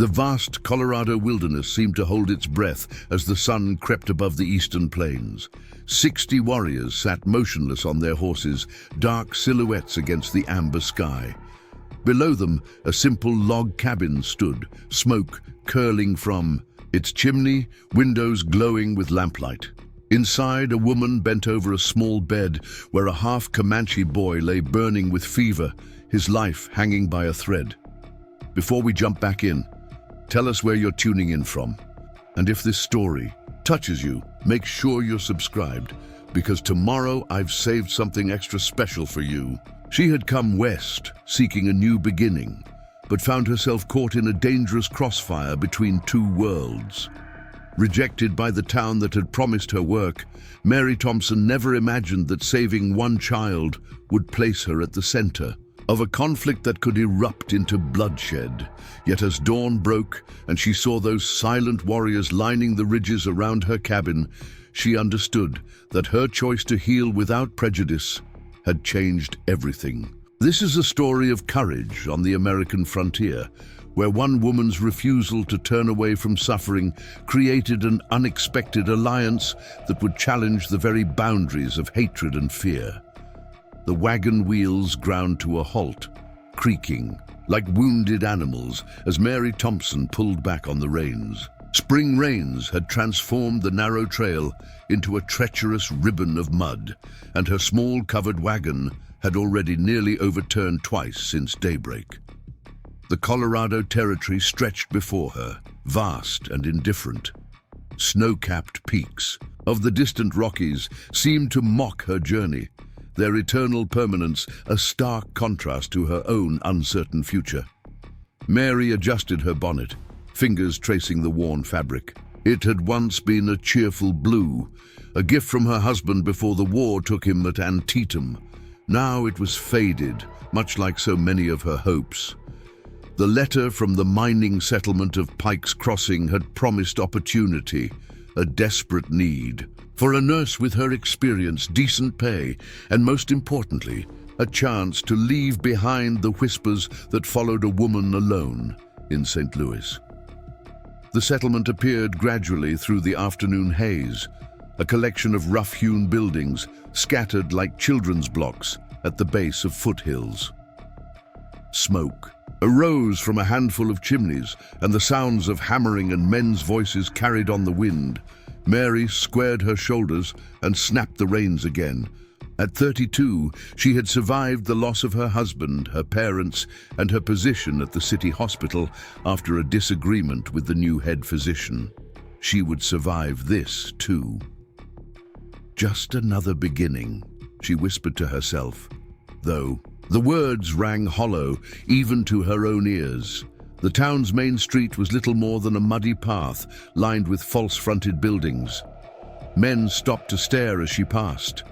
The vast Colorado wilderness seemed to hold its breath as the sun crept above the eastern plains. 60 warriors sat motionless on their horses, dark silhouettes against the amber sky. Below them, a simple log cabin stood, smoke curling from its chimney, windows glowing with lamplight. Inside, a woman bent over a small bed where a half-Comanche boy lay burning with fever, his life hanging by a thread. Before we jump back in, tell us where you're tuning in from. And if this story touches you, make sure you're subscribed, because tomorrow I've saved something extra special for you. She had come west, seeking a new beginning, but found herself caught in a dangerous crossfire between two worlds. Rejected by the town that had promised her work, Mary Thompson never imagined that saving one child would place her at the center of a conflict that could erupt into bloodshed. Yet as dawn broke and she saw those silent warriors lining the ridges around her cabin, she understood that her choice to heal without prejudice had changed everything. This is a story of courage on the American frontier, where one woman's refusal to turn away from suffering created an unexpected alliance that would challenge the very boundaries of hatred and fear. The wagon wheels ground to a halt, creaking like wounded animals as Mary Thompson pulled back on the reins. Spring rains had transformed the narrow trail into a treacherous ribbon of mud, and her small covered wagon had already nearly overturned twice since daybreak. The Colorado Territory stretched before her, vast and indifferent. Snow-capped peaks of the distant Rockies seemed to mock her journey, their eternal permanence a stark contrast to her own uncertain future. Mary adjusted her bonnet, fingers tracing the worn fabric. It had once been a cheerful blue, a gift from her husband before the war took him at Antietam. Now it was faded, much like so many of her hopes. The letter from the mining settlement of Pike's Crossing had promised opportunity, a desperate need. For a nurse with her experience, decent pay, and most importantly, a chance to leave behind the whispers that followed a woman alone in St. Louis. The settlement appeared gradually through the afternoon haze, a collection of rough-hewn buildings scattered like children's blocks at the base of foothills. Smoke arose from a handful of chimneys, and the sounds of hammering and men's voices carried on the wind. Mary squared her shoulders and snapped the reins again. At 32, she had survived the loss of her husband, her parents, and her position at the city hospital after a disagreement with the new head physician. She would survive this, too. Just another beginning, she whispered to herself, though the words rang hollow even to her own ears. The town's main street was little more than a muddy path lined with false-fronted buildings. Men stopped to stare as she passed.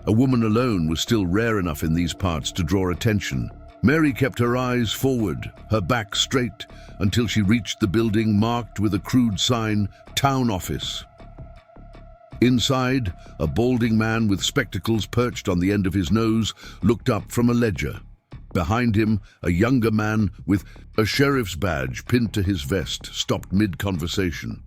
A woman alone was still rare enough in these parts to draw attention. Mary kept her eyes forward, her back straight, until she reached the building marked with a crude sign, Town Office. Inside, a balding man with spectacles perched on the end of his nose looked up from a ledger. Behind him, a younger man with a sheriff's badge pinned to his vest stopped mid-conversation.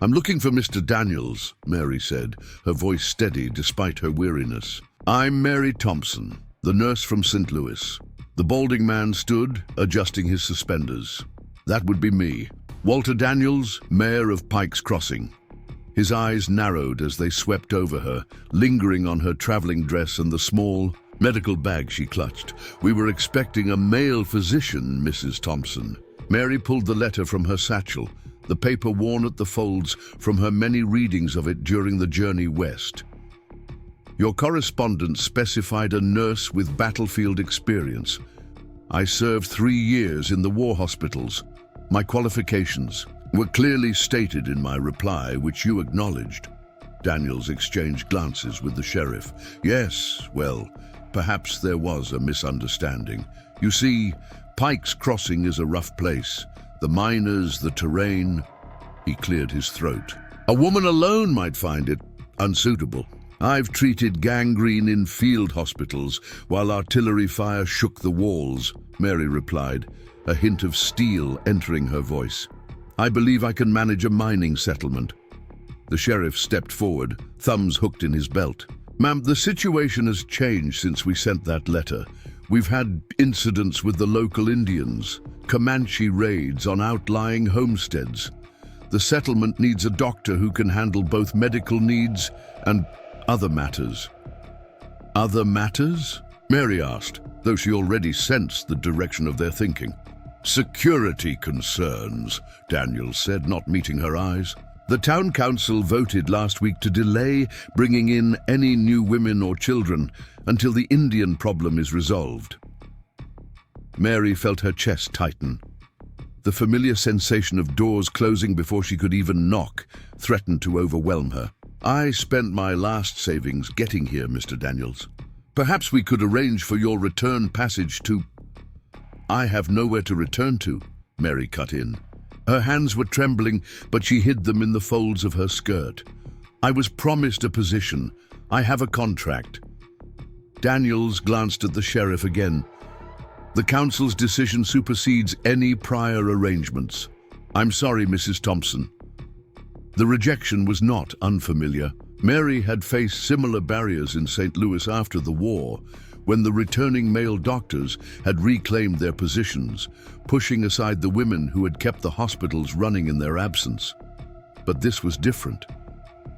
"I'm looking for Mr. Daniels," Mary said, her voice steady despite her weariness. "I'm Mary Thompson, the nurse from St. Louis." The balding man stood, adjusting his suspenders. "That would be me. Walter Daniels, mayor of Pike's Crossing." His eyes narrowed as they swept over her, lingering on her traveling dress and the small medical bag she clutched. "We were expecting a male physician, Mrs. Thompson." Mary pulled the letter from her satchel, the paper worn at the folds from her many readings of it during the journey west. "Your correspondence specified a nurse with battlefield experience. I served 3 years in the war hospitals. My qualifications were clearly stated in my reply, which you acknowledged." Daniels exchanged glances with the sheriff. "Yes, well, perhaps there was a misunderstanding. You see, Pike's Crossing is a rough place. The miners, the terrain." He cleared his throat. "A woman alone might find it unsuitable. I've treated gangrene in field hospitals while artillery fire shook the walls," Mary replied, a hint of steel entering her voice. I believe I can manage a mining settlement. The sheriff stepped forward, thumbs hooked in his belt. Ma'am, the situation has changed since we sent that letter. We've had incidents with the local Indians, Comanche raids on outlying homesteads. The settlement needs a doctor who can handle both medical needs and other matters. Other matters? Mary asked, though she already sensed the direction of their thinking. Security concerns, Daniel said, not meeting her eyes. The town council voted last week to delay bringing in any new women or children until the Indian problem is resolved. Mary felt her chest tighten. The familiar sensation of doors closing before she could even knock threatened to overwhelm her. I spent my last savings getting here, Mr. Daniels. Perhaps we could arrange for your return passage to... I have nowhere to return to, Mary cut in. Her hands were trembling, but she hid them in the folds of her skirt. I was promised a position. I have a contract. Daniels glanced at the sheriff again. The council's decision supersedes any prior arrangements. I'm sorry, Mrs. Thompson. The rejection was not unfamiliar. Mary had faced similar barriers in St. Louis after the war, when the returning male doctors had reclaimed their positions, pushing aside the women who had kept the hospitals running in their absence. But this was different.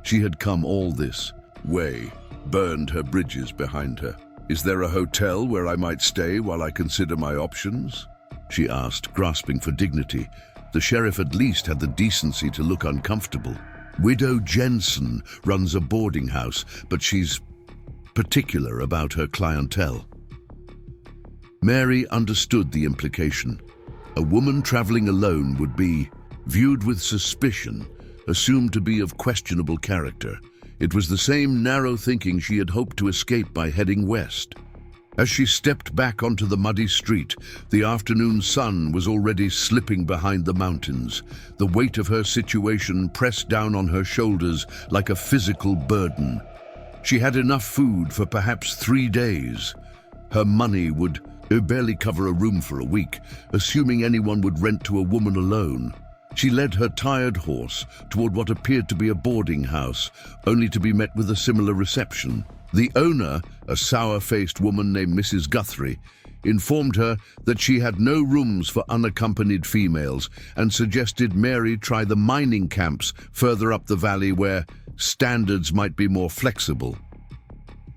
She had come all this way, burned her bridges behind her. Is there a hotel where I might stay while I consider my options? She asked, grasping for dignity. The sheriff at least had the decency to look uncomfortable. Widow Jensen runs a boarding house, but she's particular about her clientele. Mary understood the implication. A woman traveling alone would be viewed with suspicion, assumed to be of questionable character. It was the same narrow thinking she had hoped to escape by heading west. As she stepped back onto the muddy street, the afternoon sun was already slipping behind the mountains. The weight of her situation pressed down on her shoulders like a physical burden. She had enough food for perhaps 3 days. Her money would barely cover a room for a week, assuming anyone would rent to a woman alone. She led her tired horse toward what appeared to be a boarding house, only to be met with a similar reception. The owner, a sour-faced woman named Mrs. Guthrie, informed her that she had no rooms for unaccompanied females and suggested Mary try the mining camps further up the valley where standards might be more flexible.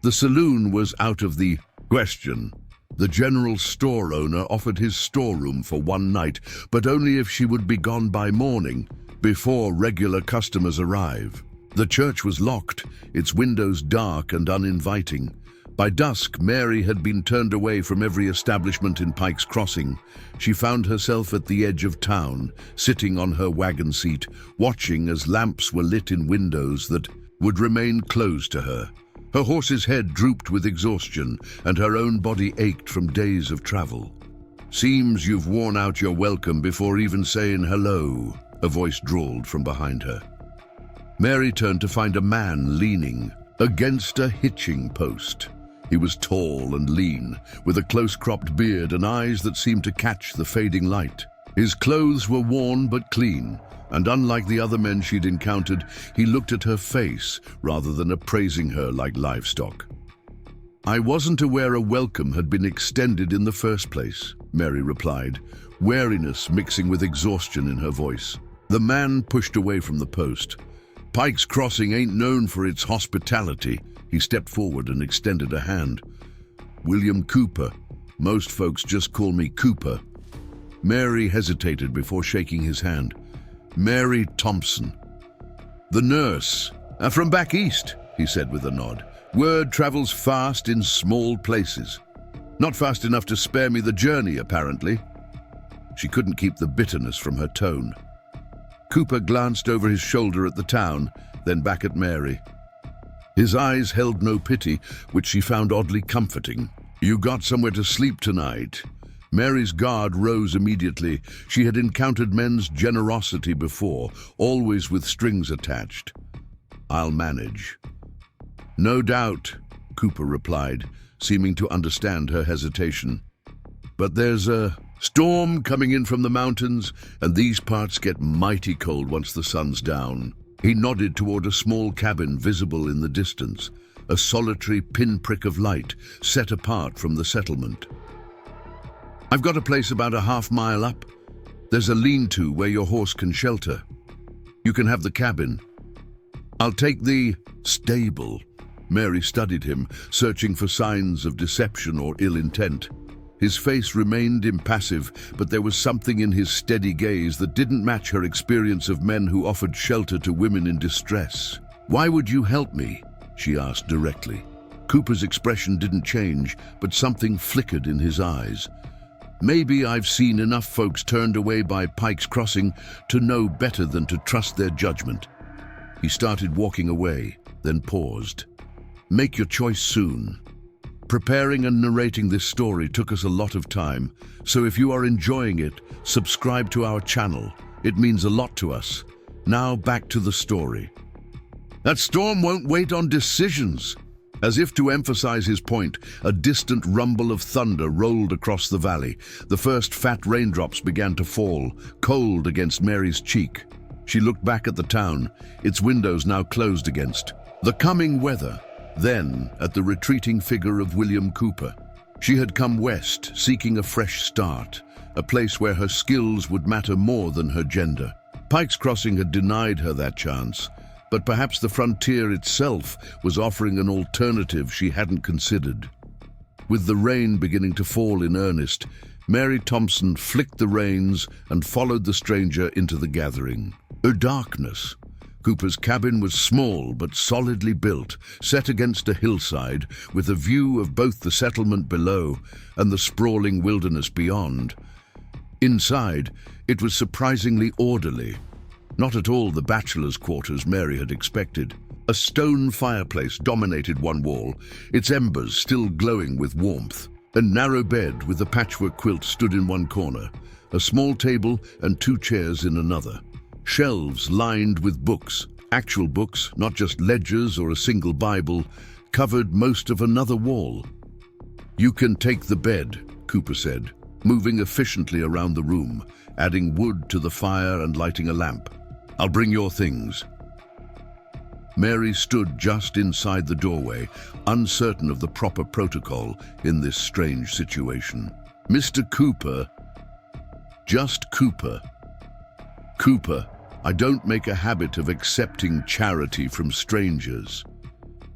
The saloon was out of the question. The general store owner offered his storeroom for 1 night, but only if she would be gone by morning, before regular customers arrive. The church was locked, its windows dark and uninviting. By dusk, Mary had been turned away from every establishment in Pike's Crossing. She found herself at the edge of town, sitting on her wagon seat, watching as lamps were lit in windows that would remain closed to her. Her horse's head drooped with exhaustion, and her own body ached from days of travel. "Seems you've worn out your welcome before even saying hello," a voice drawled from behind her. Mary turned to find a man leaning against a hitching post. He was tall and lean, with a close-cropped beard and eyes that seemed to catch the fading light. His clothes were worn but clean, and unlike the other men she'd encountered, he looked at her face rather than appraising her like livestock. "I wasn't aware a welcome had been extended in the first place," Mary replied, wariness mixing with exhaustion in her voice. The man pushed away from the post. "Pike's Crossing ain't known for its hospitality." He stepped forward and extended a hand. "William Cooper. Most folks just call me Cooper." Mary hesitated before shaking his hand. "Mary Thompson." "The nurse. From back east," he said with a nod. "Word travels fast in small places. Not fast enough to spare me the journey, apparently." She couldn't keep the bitterness from her tone. Cooper glanced over his shoulder at the town, then back at Mary. His eyes held no pity, which she found oddly comforting. "You got somewhere to sleep tonight?" Mary's guard rose immediately. She had encountered men's generosity before, always with strings attached. "I'll manage." "No doubt," Cooper replied, seeming to understand her hesitation. "But there's a Storm coming in from the mountains, and these parts get mighty cold once the sun's down. He nodded toward a small cabin visible in the distance, a solitary pinprick of light set apart from the settlement. I've got a place about a half-mile up. There's a lean-to where your horse can shelter. You can have the cabin. I'll take the stable. Mary studied him, searching for signs of deception or ill intent. His face remained impassive, but there was something in his steady gaze that didn't match her experience of men who offered shelter to women in distress. "Why would you help me?" she asked directly. Cooper's expression didn't change, but something flickered in his eyes. "Maybe I've seen enough folks turned away by Pike's Crossing to know better than to trust their judgment." He started walking away, then paused. "Make your choice soon." Preparing and narrating this story took us a lot of time, so if you are enjoying it, subscribe to our channel. It means a lot to us. Now back to the story. "That storm won't wait on decisions." As if to emphasize his point, a distant rumble of thunder rolled across the valley. The first fat raindrops began to fall, cold against Mary's cheek. She looked back at the town, its windows now closed against the coming weather. Then, at the retreating figure of William Cooper. She had come west, seeking a fresh start, a place where her skills would matter more than her gender. Pike's Crossing had denied her that chance, but perhaps the frontier itself was offering an alternative she hadn't considered. With the rain beginning to fall in earnest, Mary Thompson flicked the reins and followed the stranger into the gathering. A darkness. Cooper's cabin was small but solidly built, set against a hillside, with a view of both the settlement below and the sprawling wilderness beyond. Inside, it was surprisingly orderly. Not at all the bachelor's quarters Mary had expected. A stone fireplace dominated one wall, its embers still glowing with warmth. A narrow bed with a patchwork quilt stood in one corner, a small table and 2 chairs in another. Shelves lined with books, actual books, not just ledgers or a single Bible, covered most of another wall. "You can take the bed," Cooper said, moving efficiently around the room, adding wood to the fire and lighting a lamp. "I'll bring your things." Mary stood just inside the doorway, uncertain of the proper protocol in this strange situation. "Mr. Cooper." "Just Cooper." "Cooper, I don't make a habit of accepting charity from strangers."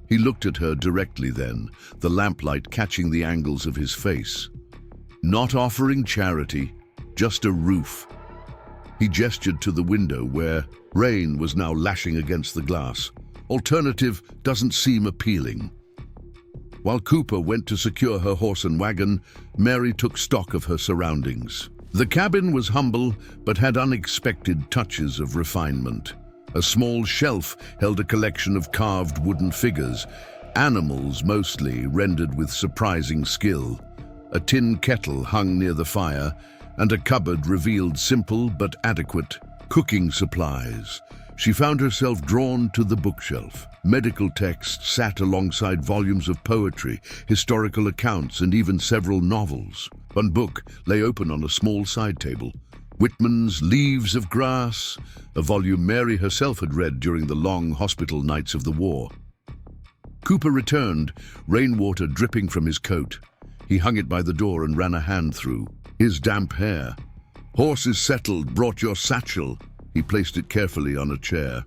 He looked at her directly then, the lamplight catching the angles of his face. "Not offering charity, just a roof." He gestured to the window where rain was now lashing against the glass. Alternative doesn't seem appealing. While Cooper went to secure her horse and wagon, Mary took stock of her surroundings. The cabin was humble, but had unexpected touches of refinement. A small shelf held a collection of carved wooden figures, animals mostly, rendered with surprising skill. A tin kettle hung near the fire, and a cupboard revealed simple but adequate cooking supplies. She found herself drawn to the bookshelf. Medical texts sat alongside volumes of poetry, historical accounts, and even several novels. One book lay open on a small side table. Whitman's Leaves of Grass, a volume Mary herself had read during the long hospital nights of the war. Cooper returned, rainwater dripping from his coat. He hung it by the door and ran a hand through his damp hair. "Horses settled, brought your satchel." He placed it carefully on a chair.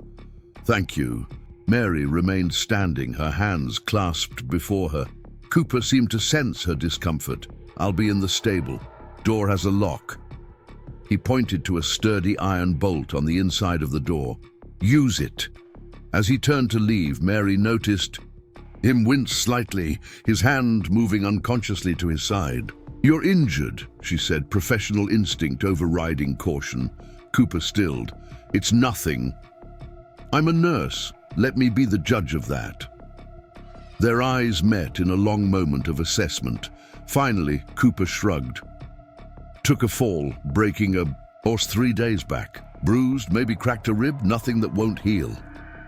"Thank you." Mary remained standing, her hands clasped before her. Cooper seemed to sense her discomfort. "I'll be in the stable. Door has a lock." He pointed to a sturdy iron bolt on the inside of the door. "Use it." As he turned to leave, Mary noticed him wince slightly, his hand moving unconsciously to his side. "You're injured," she said, professional instinct overriding caution. Cooper stilled. "It's nothing. I'm a nurse. Let me be the judge of that." Their eyes met in a long moment of assessment. Finally, Cooper shrugged. "Took a fall, breaking a horse 3 days back. Bruised, maybe cracked a rib, nothing that won't heal."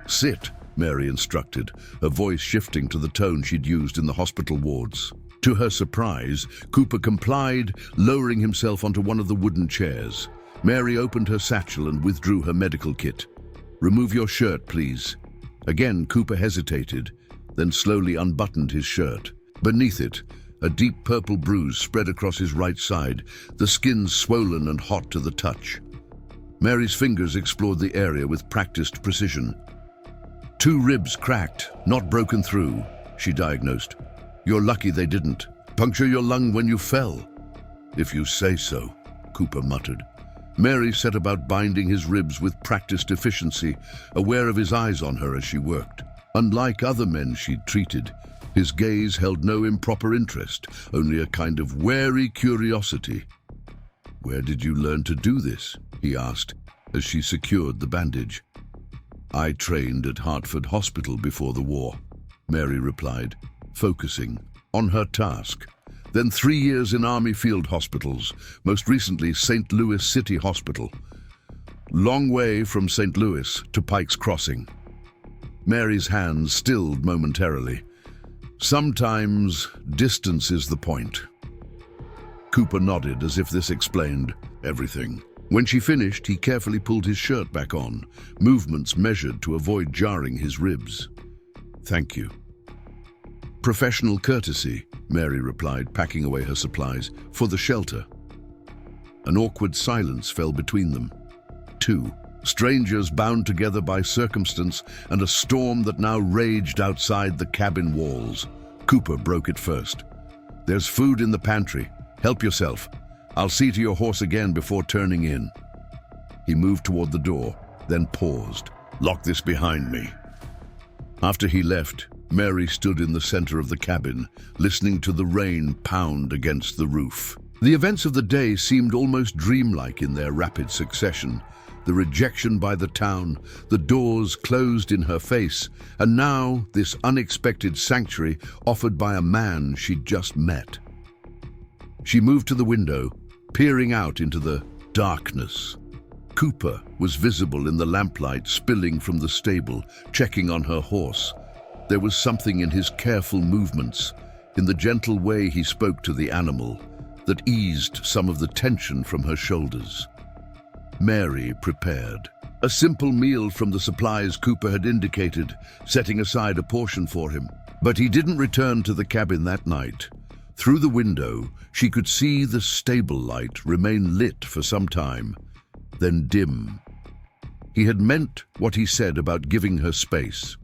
"Sit," Mary instructed, her voice shifting to the tone she'd used in the hospital wards. To her surprise, Cooper complied, lowering himself onto one of the wooden chairs. Mary opened her satchel and withdrew her medical kit. "Remove your shirt, please." Again, Cooper hesitated, then slowly unbuttoned his shirt. Beneath it, a deep purple bruise spread across his right side, the skin swollen and hot to the touch. Mary's fingers explored the area with practiced precision. "Two ribs cracked, not broken through," she diagnosed. "You're lucky they didn't. Puncture your lung when you fell." "If you say so," Cooper muttered. Mary set about binding his ribs with practiced efficiency, aware of his eyes on her as she worked. Unlike other men she'd treated, his gaze held no improper interest, only a kind of wary curiosity. "Where did you learn to do this?" he asked, as she secured the bandage. "I trained at Hartford Hospital before the war," Mary replied, focusing on her task. "Then 3 years in Army field hospitals, most recently St. Louis City Hospital. Long way from St. Louis to Pike's Crossing." Mary's hands stilled momentarily. "Sometimes distance is the point." Cooper nodded as if this explained everything. When she finished, he carefully pulled his shirt back on, movements measured to avoid jarring his ribs. "Thank you." "Professional courtesy," Mary replied, packing away her supplies, "for the shelter." An awkward silence fell between them. Two strangers bound together by circumstance and a storm that now raged outside the cabin walls. Cooper broke it first. "There's food in the pantry. Help yourself. I'll see to your horse again before turning in." He moved toward the door, then paused. "Lock this behind me." After he left, Mary stood in the center of the cabin, listening to the rain pound against the roof. The events of the day seemed almost dreamlike in their rapid succession. The rejection by the town, the doors closed in her face, and now this unexpected sanctuary offered by a man she'd just met. She moved to the window, peering out into the darkness. Cooper was visible in the lamplight spilling from the stable, checking on her horse. There was something in his careful movements, in the gentle way he spoke to the animal, that eased some of the tension from her shoulders. Mary prepared. A simple meal from the supplies Cooper had indicated, setting aside a portion for him. But he didn't return to the cabin that night. Through the window, she could see the stable light remain lit for some time, then dim. He had meant what he said about giving her space.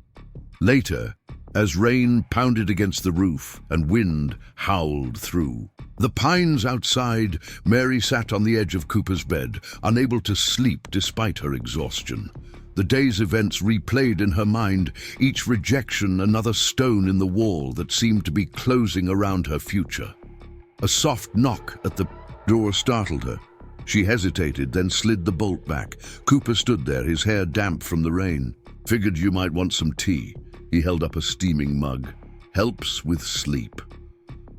Later, as rain pounded against the roof and wind howled through the pines outside, Mary sat on the edge of Cooper's bed, unable to sleep despite her exhaustion. The day's events replayed in her mind, each rejection another stone in the wall that seemed to be closing around her future. A soft knock at the door startled her. She hesitated, then slid the bolt back. Cooper stood there, his hair damp from the rain. "Figured you might want some tea." He held up a steaming mug. "Helps with sleep."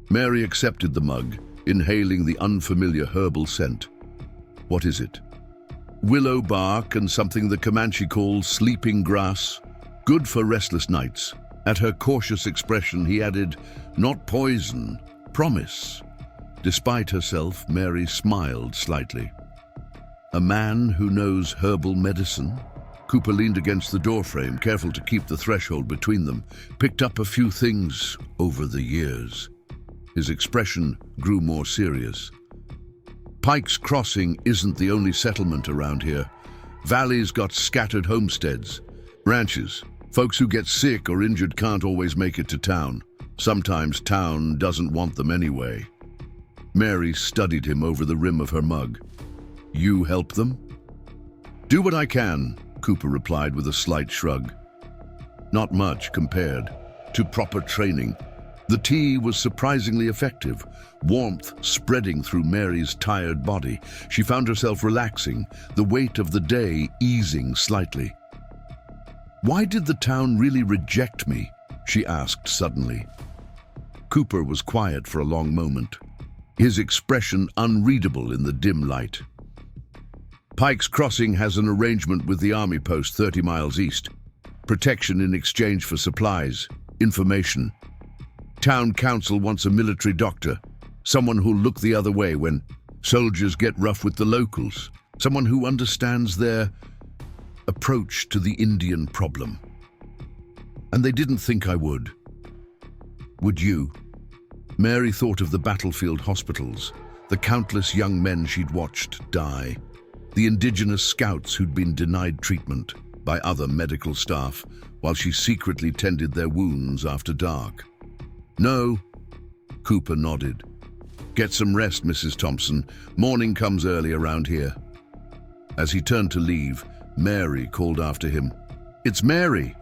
Mary accepted the mug, inhaling the unfamiliar herbal scent. "What is it?" "Willow bark and something the Comanche call sleeping grass. Good for restless nights." At her cautious expression, he added, "Not poison, promise." Despite herself, Mary smiled slightly. "A man who knows herbal medicine?" Cooper leaned against the doorframe, careful to keep the threshold between them. "Picked up a few things over the years." His expression grew more serious. "Pike's Crossing isn't the only settlement around here. Valley's got scattered homesteads, ranches. Folks who get sick or injured can't always make it to town. Sometimes town doesn't want them anyway." Mary studied him over the rim of her mug. "You help them?" "Do what I can," Cooper replied with a slight shrug. "Not much compared to proper training." The tea was surprisingly effective, warmth spreading through Mary's tired body. She found herself relaxing, the weight of the day easing slightly. "Why did the town really reject me?" she asked suddenly. Cooper was quiet for a long moment, his expression unreadable in the dim light. "Pike's Crossing has an arrangement with the army post 30 miles east. Protection in exchange for supplies, information." Town council wants a military doctor, someone who'll look the other way when soldiers get rough with the locals, someone who understands their approach to the Indian problem. And they didn't think I would. Would you? Mary thought of the battlefield hospitals, the countless young men she'd watched die, the indigenous scouts who'd been denied treatment by other medical staff while she secretly tended their wounds after dark. No, Cooper nodded. Get some rest, Mrs. Thompson. Morning comes early around here. As he turned to leave, Mary called after him. It's Mary!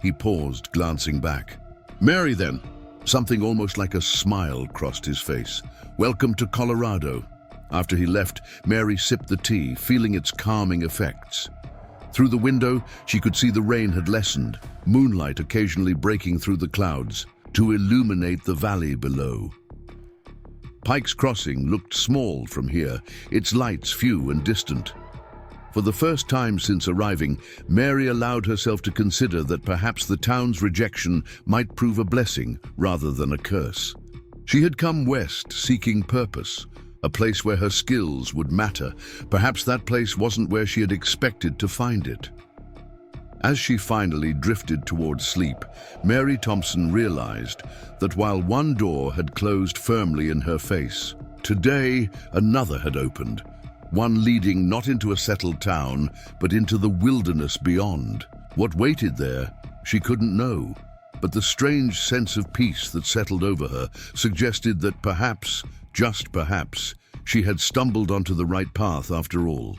He paused, glancing back. Mary, then. Something almost like a smile crossed his face. Welcome to Colorado. After he left, Mary sipped the tea, feeling its calming effects. Through the window, she could see the rain had lessened, moonlight occasionally breaking through the clouds to illuminate the valley below. Pike's Crossing looked small from here, its lights few and distant. For the first time since arriving, Mary allowed herself to consider that perhaps the town's rejection might prove a blessing rather than a curse. She had come west seeking purpose, a place where her skills would matter. Perhaps that place wasn't where she had expected to find it. As she finally drifted towards sleep, Mary Thompson realized that while one door had closed firmly in her face, today another had opened. One leading not into a settled town, but into the wilderness beyond. What waited there, she couldn't know, but the strange sense of peace that settled over her suggested that perhaps, just perhaps, she had stumbled onto the right path after all.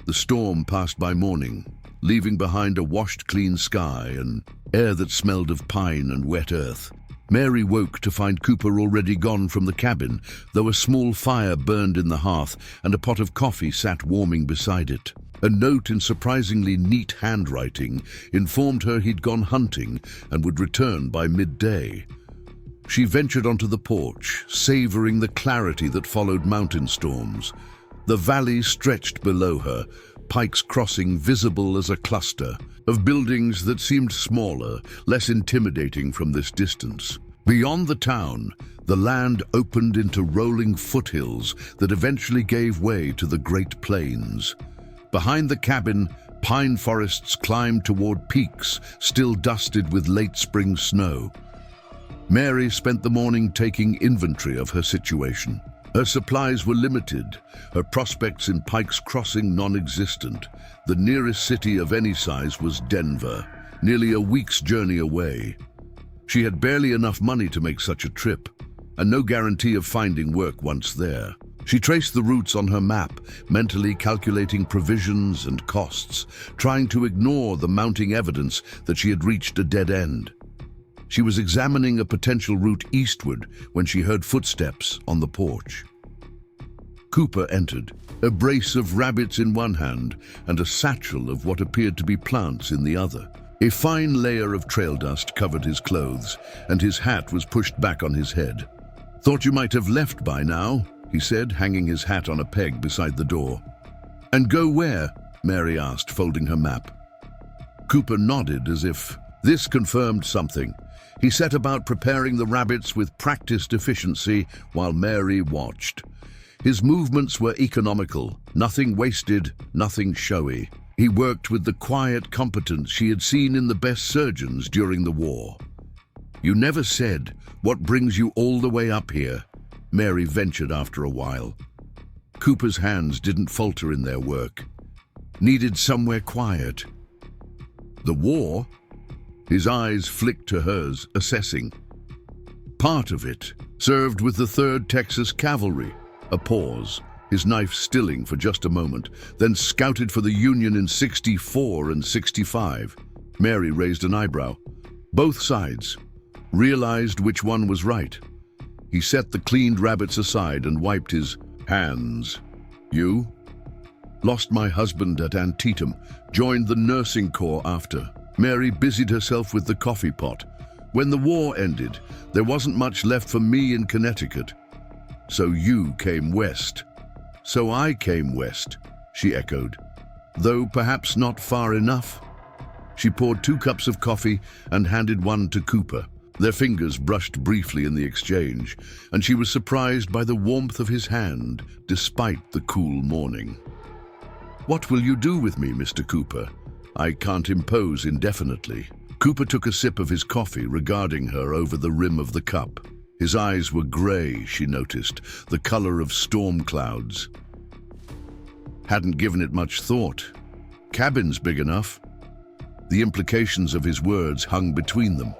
The storm passed by morning, leaving behind a washed-clean sky and air that smelled of pine and wet earth. Mary woke to find Cooper already gone from the cabin, though a small fire burned in the hearth and a pot of coffee sat warming beside it. A note in surprisingly neat handwriting informed her he'd gone hunting and would return by midday. She ventured onto the porch, savoring the clarity that followed mountain storms. The valley stretched below her, Pike's Crossing visible as a cluster of buildings that seemed smaller, less intimidating from this distance. Beyond the town, the land opened into rolling foothills that eventually gave way to the Great Plains. Behind the cabin, pine forests climbed toward peaks still dusted with late spring snow. Mary spent the morning taking inventory of her situation. Her supplies were limited, her prospects in Pike's Crossing non-existent. The nearest city of any size was Denver, nearly a week's journey away. She had barely enough money to make such a trip, and no guarantee of finding work once there. She traced the routes on her map, mentally calculating provisions and costs, trying to ignore the mounting evidence that she had reached a dead end. She was examining a potential route eastward when she heard footsteps on the porch. Cooper entered, a brace of rabbits in one hand and a satchel of what appeared to be plants in the other. A fine layer of trail dust covered his clothes, and his hat was pushed back on his head. "Thought you might have left by now," he said, hanging his hat on a peg beside the door. "And go where?" Mary asked, folding her map. Cooper nodded as if this confirmed something. He set about preparing the rabbits with practiced efficiency while Mary watched. His movements were economical, nothing wasted, nothing showy. He worked with the quiet competence she had seen in the best surgeons during the war. "You never said what brings you all the way up here," Mary ventured after a while. Cooper's hands didn't falter in their work. "Needed somewhere quiet." "The war?" His eyes flicked to hers, assessing. "Part of it. Served with the 3rd Texas Cavalry." A pause, his knife stilling for just a moment, then scouted for the Union in 64 and 65. Mary raised an eyebrow. "Both sides." Realized which one was right. He set the cleaned rabbits aside and wiped his hands. "You?" "Lost my husband at Antietam. Joined the nursing corps after." Mary busied herself with the coffee pot. "When the war ended, there wasn't much left for me in Connecticut. So you came west." "So I came west," she echoed. "Though perhaps not far enough." She poured 2 cups of coffee and handed one to Cooper. Their fingers brushed briefly in the exchange, and she was surprised by the warmth of his hand, despite the cool morning. "What will you do with me, Mr. Cooper? I can't impose indefinitely." Cooper took a sip of his coffee, regarding her over the rim of the cup. His eyes were grey, she noticed, the color of storm clouds. Hadn't given it much thought. Cabin's big enough. The implications of his words hung between them.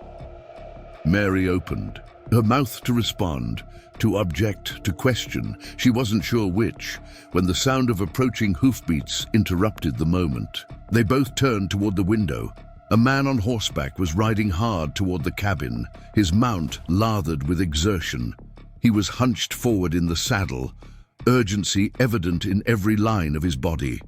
Mary opened, her mouth to respond, to object, to question. She wasn't sure which, when the sound of approaching hoofbeats interrupted the moment. They both turned toward the window. A man on horseback was riding hard toward the cabin, his mount lathered with exertion. He was hunched forward in the saddle, urgency evident in every line of his body.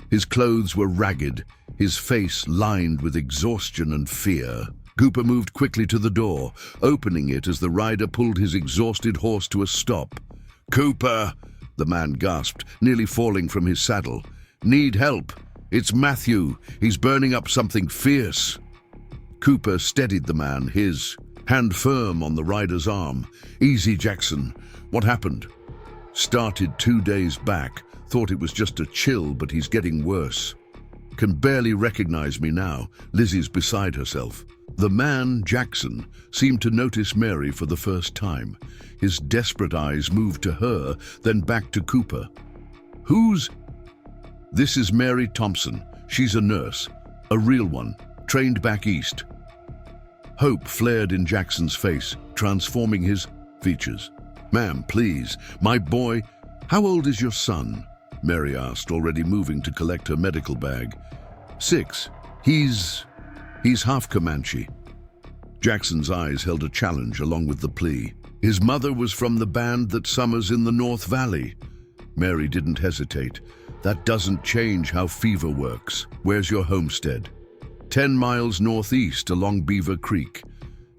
His clothes were ragged, his face lined with exhaustion and fear. Cooper moved quickly to the door, opening it as the rider pulled his exhausted horse to a stop. "Cooper!" the man gasped, nearly falling from his saddle. "Need help? It's Matthew. He's burning up something fierce." Cooper steadied the man, his hand firm on the rider's arm. "Easy, Jackson. What happened?" "Started 2 days back. Thought it was just a chill, but he's getting worse. Can barely recognize me now." Lizzie's beside herself. The man, Jackson, seemed to notice Mary for the first time. His desperate eyes moved to her, then back to Cooper. "Who's—" "This is Mary Thompson. She's a nurse. A real one. Trained back east." Hope flared in Jackson's face, transforming his features. "Ma'am, please. My boy—" "How old is your son?" Mary asked, already moving to collect her medical bag. 6. He's Half-Comanche." Jackson's eyes held a challenge along with the plea. "His mother was from the band that summers in the North Valley." Mary didn't hesitate. "That doesn't change how fever works. Where's your homestead?" 10 miles northeast along Beaver Creek."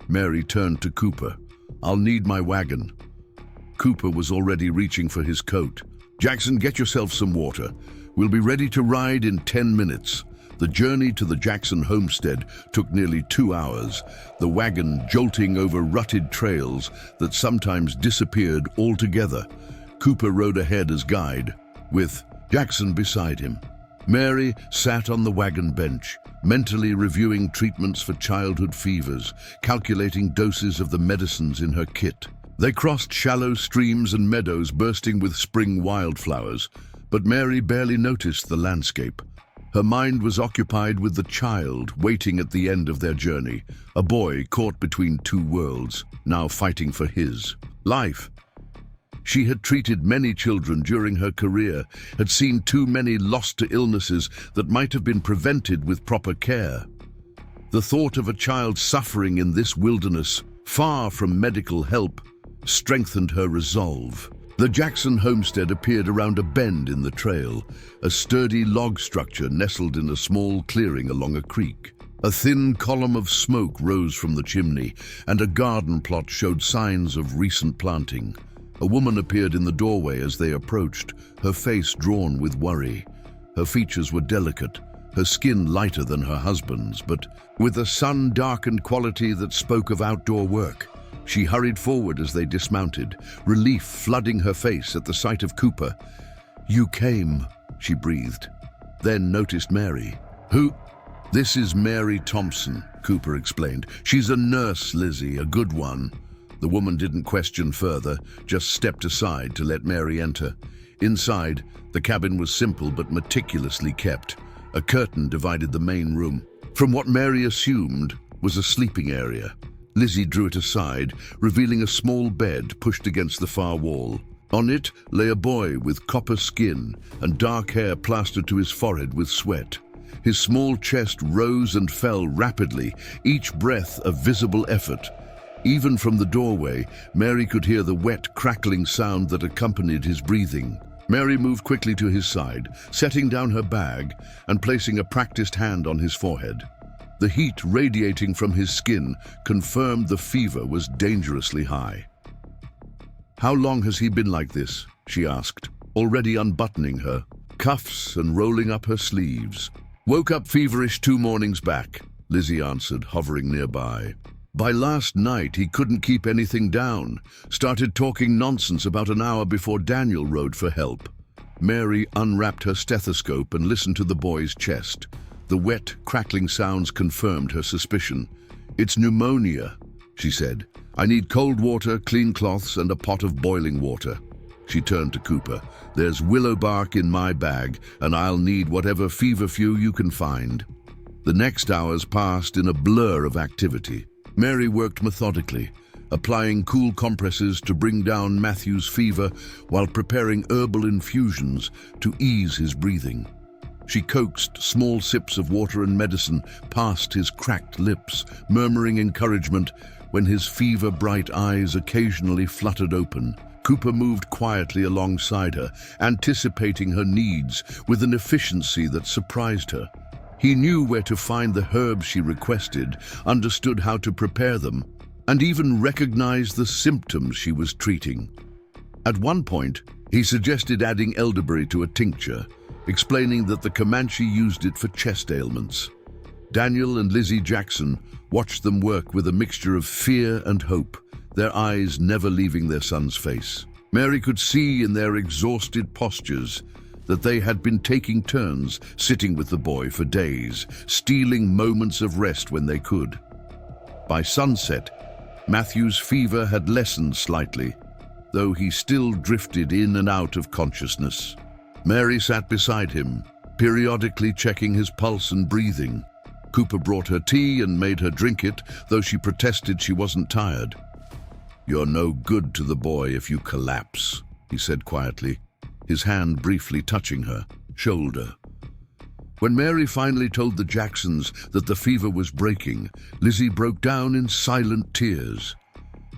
Mary turned to Cooper. "I'll need my wagon." Cooper was already reaching for his coat. "Jackson, get yourself some water. We'll be ready to ride in 10 minutes. The journey to the Jackson homestead took nearly 2 hours, the wagon jolting over rutted trails that sometimes disappeared altogether. Cooper rode ahead as guide, with Jackson beside him. Mary sat on the wagon bench, mentally reviewing treatments for childhood fevers, calculating doses of the medicines in her kit. They crossed shallow streams and meadows bursting with spring wildflowers, but Mary barely noticed the landscape. Her mind was occupied with the child waiting at the end of their journey, a boy caught between 2 worlds, now fighting for his life. She had treated many children during her career, had seen too many lost to illnesses that might have been prevented with proper care. The thought of a child suffering in this wilderness, far from medical help, strengthened her resolve. The Jackson homestead appeared around a bend in the trail, a sturdy log structure nestled in a small clearing along a creek. A thin column of smoke rose from the chimney, and a garden plot showed signs of recent planting. A woman appeared in the doorway as they approached, her face drawn with worry. Her features were delicate, her skin lighter than her husband's, but with a sun-darkened quality that spoke of outdoor work. She hurried forward as they dismounted, relief flooding her face at the sight of Cooper. "You came," she breathed, then noticed Mary. "Who?" "This is Mary Thompson," Cooper explained. "She's a nurse, Lizzie, a good one." The woman didn't question further, just stepped aside to let Mary enter. Inside, the cabin was simple but meticulously kept. A curtain divided the main room from what Mary assumed was a sleeping area. Lizzie drew it aside, revealing a small bed pushed against the far wall. On it lay a boy with copper skin and dark hair plastered to his forehead with sweat. His small chest rose and fell rapidly, each breath a visible effort. Even from the doorway, Mary could hear the wet, crackling sound that accompanied his breathing. Mary moved quickly to his side, setting down her bag and placing a practiced hand on his forehead. The heat radiating from his skin confirmed the fever was dangerously high. "How long has he been like this?" she asked, already unbuttoning her cuffs and rolling up her sleeves. "Woke up feverish 2 mornings back," Lizzie answered, hovering nearby. By last night, he couldn't keep anything down, started talking nonsense about an hour before Daniel rode for help. Mary unwrapped her stethoscope and listened to the boy's chest. The wet, crackling sounds confirmed her suspicion. "It's pneumonia," she said. "I need cold water, clean cloths, and a pot of boiling water." She turned to Cooper. "There's willow bark in my bag, and I'll need whatever feverfew you can find." The next hours passed in a blur of activity. Mary worked methodically, applying cool compresses to bring down Matthew's fever while preparing herbal infusions to ease his breathing. She coaxed small sips of water and medicine past his cracked lips, murmuring encouragement when his fever-bright eyes occasionally fluttered open. Cooper moved quietly alongside her, anticipating her needs with an efficiency that surprised her. He knew where to find the herbs she requested, understood how to prepare them, and even recognized the symptoms she was treating. At one point, he suggested adding elderberry to a tincture, explaining that the Comanche used it for chest ailments. Daniel and Lizzie Jackson watched them work with a mixture of fear and hope, their eyes never leaving their son's face. Mary could see in their exhausted postures that they had been taking turns sitting with the boy for days, stealing moments of rest when they could. By sunset, Matthew's fever had lessened slightly, though he still drifted in and out of consciousness. Mary sat beside him, periodically checking his pulse and breathing. Cooper brought her tea and made her drink it, though she protested she wasn't tired. "You're no good to the boy if you collapse," he said quietly, his hand briefly touching her shoulder. When Mary finally told the Jacksons that the fever was breaking, Lizzie broke down in silent tears.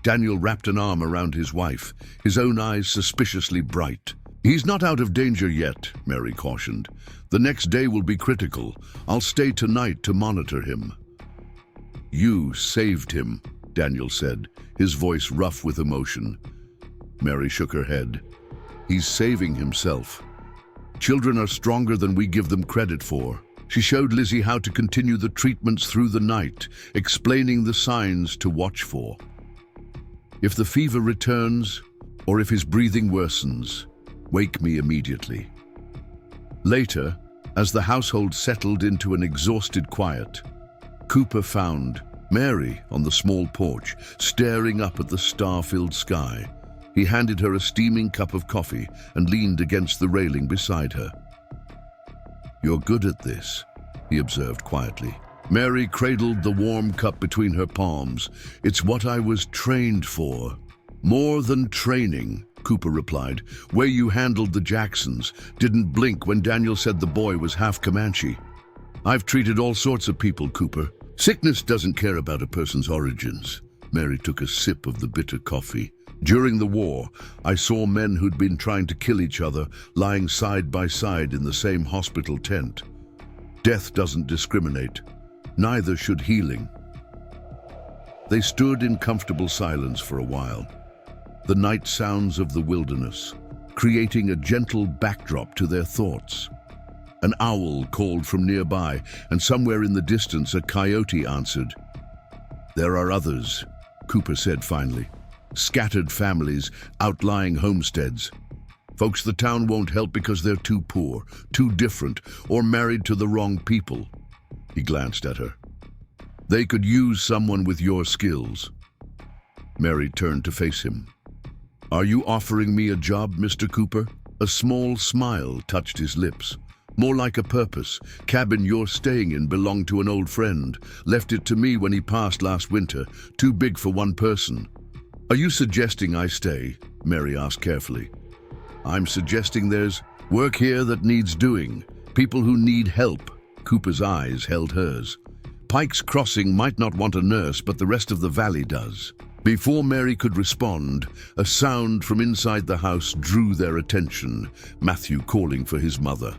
Daniel wrapped an arm around his wife, his own eyes suspiciously bright. "He's not out of danger yet," Mary cautioned. "The next day will be critical. I'll stay tonight to monitor him." "You saved him," Daniel said, his voice rough with emotion. Mary shook her head. "He's saving himself. Children are stronger than we give them credit for." She showed Lizzie how to continue the treatments through the night, explaining the signs to watch for. "If the fever returns, or if his breathing worsens, wake me immediately." Later, as the household settled into an exhausted quiet, Cooper found Mary on the small porch, staring up at the star-filled sky. He handed her a steaming cup of coffee and leaned against the railing beside her. "You're good at this," he observed quietly. Mary cradled the warm cup between her palms. "It's what I was trained for." "More than training," Cooper replied. "Way you handled the Jacksons, didn't blink when Daniel said the boy was half Comanche. I've treated all sorts of people, Cooper. Sickness doesn't care about a person's origins." Mary took a sip of the bitter coffee. "During the war, I saw men who'd been trying to kill each other lying side by side in the same hospital tent. Death doesn't discriminate. Neither should healing." They stood in comfortable silence for a while, the night sounds of the wilderness, creating a gentle backdrop to their thoughts. An owl called from nearby, and somewhere in the distance a coyote answered. "There are others," Cooper said finally. "Scattered families, outlying homesteads. Folks the town won't help because they're too poor, too different, or married to the wrong people." He glanced at her. "They could use someone with your skills." Mary turned to face him. "Are you offering me a job, Mr. Cooper?" A small smile touched his lips. "More like a purpose. Cabin you're staying in belonged to an old friend. Left it to me when he passed last winter. Too big for one person." "Are you suggesting I stay?" Mary asked carefully. "I'm suggesting there's work here that needs doing. People who need help." Cooper's eyes held hers. "Pike's Crossing might not want a nurse, but the rest of the valley does." Before Mary could respond, a sound from inside the house drew their attention. Matthew calling for his mother.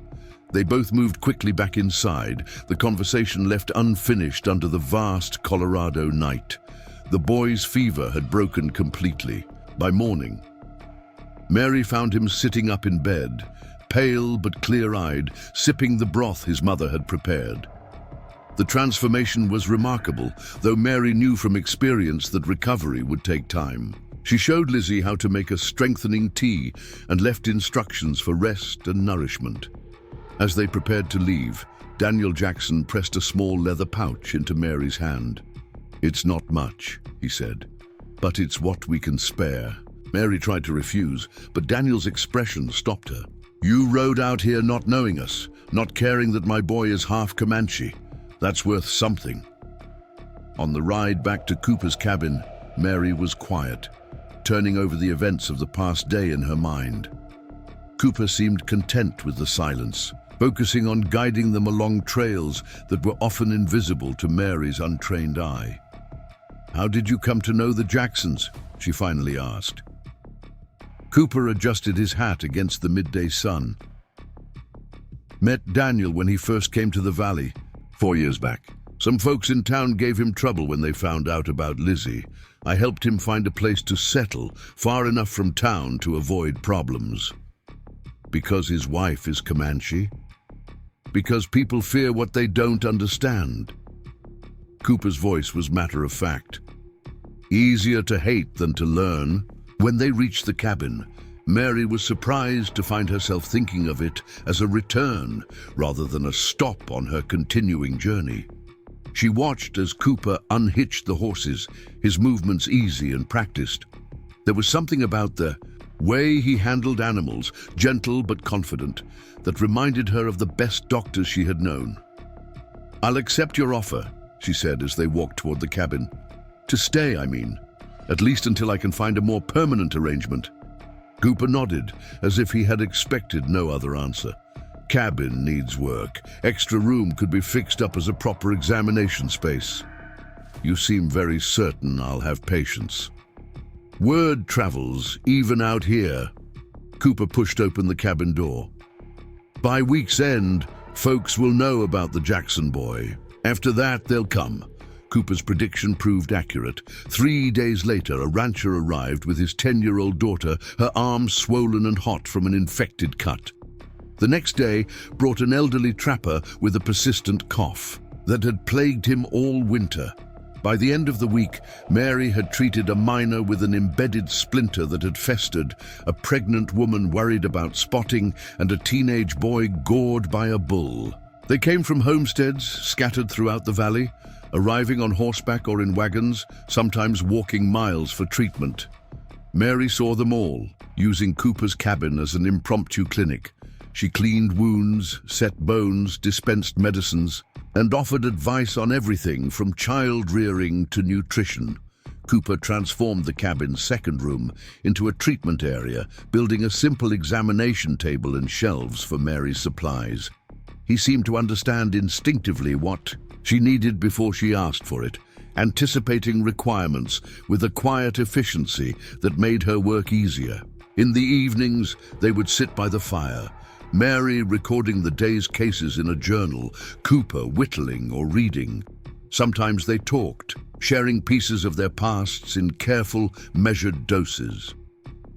They both moved quickly back inside, the conversation left unfinished under the vast Colorado night. The boy's fever had broken completely. By morning, Mary found him sitting up in bed, pale but clear-eyed, sipping the broth his mother had prepared. The transformation was remarkable, though Mary knew from experience that recovery would take time. She showed Lizzie how to make a strengthening tea and left instructions for rest and nourishment. As they prepared to leave, Daniel Jackson pressed a small leather pouch into Mary's hand. "It's not much," he said, "but it's what we can spare." Mary tried to refuse, but Daniel's expression stopped her. "You rode out here not knowing us, not caring that my boy is half-Comanche. That's worth something." On the ride back to Cooper's cabin, Mary was quiet, turning over the events of the past day in her mind. Cooper seemed content with the silence, focusing on guiding them along trails that were often invisible to Mary's untrained eye. "How did you come to know the Jacksons?" she finally asked. Cooper adjusted his hat against the midday sun. "Met Daniel when he first came to the valley, 4 years back. Some folks in town gave him trouble when they found out about Lizzie. I helped him find a place to settle, far enough from town to avoid problems." "Because his wife is Comanche?" "Because people fear what they don't understand." Cooper's voice was matter-of-fact. "Easier to hate than to learn." When they reached the cabin, Mary was surprised to find herself thinking of it as a return rather than a stop on her continuing journey. She watched as Cooper unhitched the horses, his movements easy and practiced. There was something about the way he handled animals, gentle but confident, that reminded her of the best doctors she had known. "I'll accept your offer," she said as they walked toward the cabin. "To stay, I mean. At least until I can find a more permanent arrangement." Cooper nodded, as if he had expected no other answer. "Cabin needs work. Extra room could be fixed up as a proper examination space." "You seem very certain I'll have patience." "Word travels, even out here." Cooper pushed open the cabin door. "By week's end, folks will know about the Jackson boy. After that, they'll come." Cooper's prediction proved accurate. 3 days later, a rancher arrived with his 10-year-old daughter, her arms swollen and hot from an infected cut. The next day brought an elderly trapper with a persistent cough that had plagued him all winter. By the end of the week, Mary had treated a miner with an embedded splinter that had festered, a pregnant woman worried about spotting, and a teenage boy gored by a bull. They came from homesteads scattered throughout the valley, arriving on horseback or in wagons, sometimes walking miles for treatment. Mary saw them all, using Cooper's cabin as an impromptu clinic. She cleaned wounds, set bones, dispensed medicines, and offered advice on everything from child rearing to nutrition. Cooper transformed the cabin's second room into a treatment area, building a simple examination table and shelves for Mary's supplies. He seemed to understand instinctively what she needed before she asked for it, anticipating requirements with a quiet efficiency that made her work easier. In the evenings, they would sit by the fire, Mary recording the day's cases in a journal, Cooper whittling or reading. Sometimes they talked, sharing pieces of their pasts in careful, measured doses.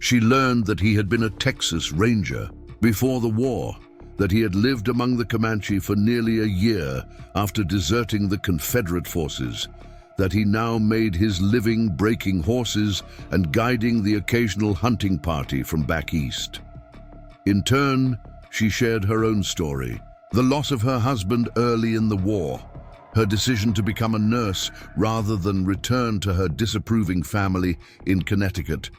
She learned that he had been a Texas Ranger before the war, that he had lived among the Comanche for nearly a year after deserting the Confederate forces, that he now made his living breaking horses and guiding the occasional hunting party from back east. In turn, she shared her own story, the loss of her husband early in the war, her decision to become a nurse rather than return to her disapproving family in Connecticut,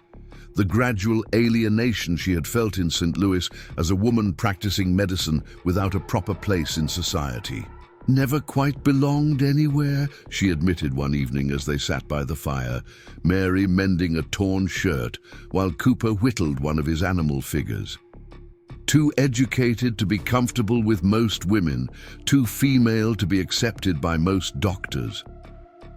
the gradual alienation she had felt in St. Louis as a woman practicing medicine without a proper place in society. "Never quite belonged anywhere," she admitted one evening as they sat by the fire, Mary mending a torn shirt while Cooper whittled one of his animal figures. "Too educated to be comfortable with most women, too female to be accepted by most doctors."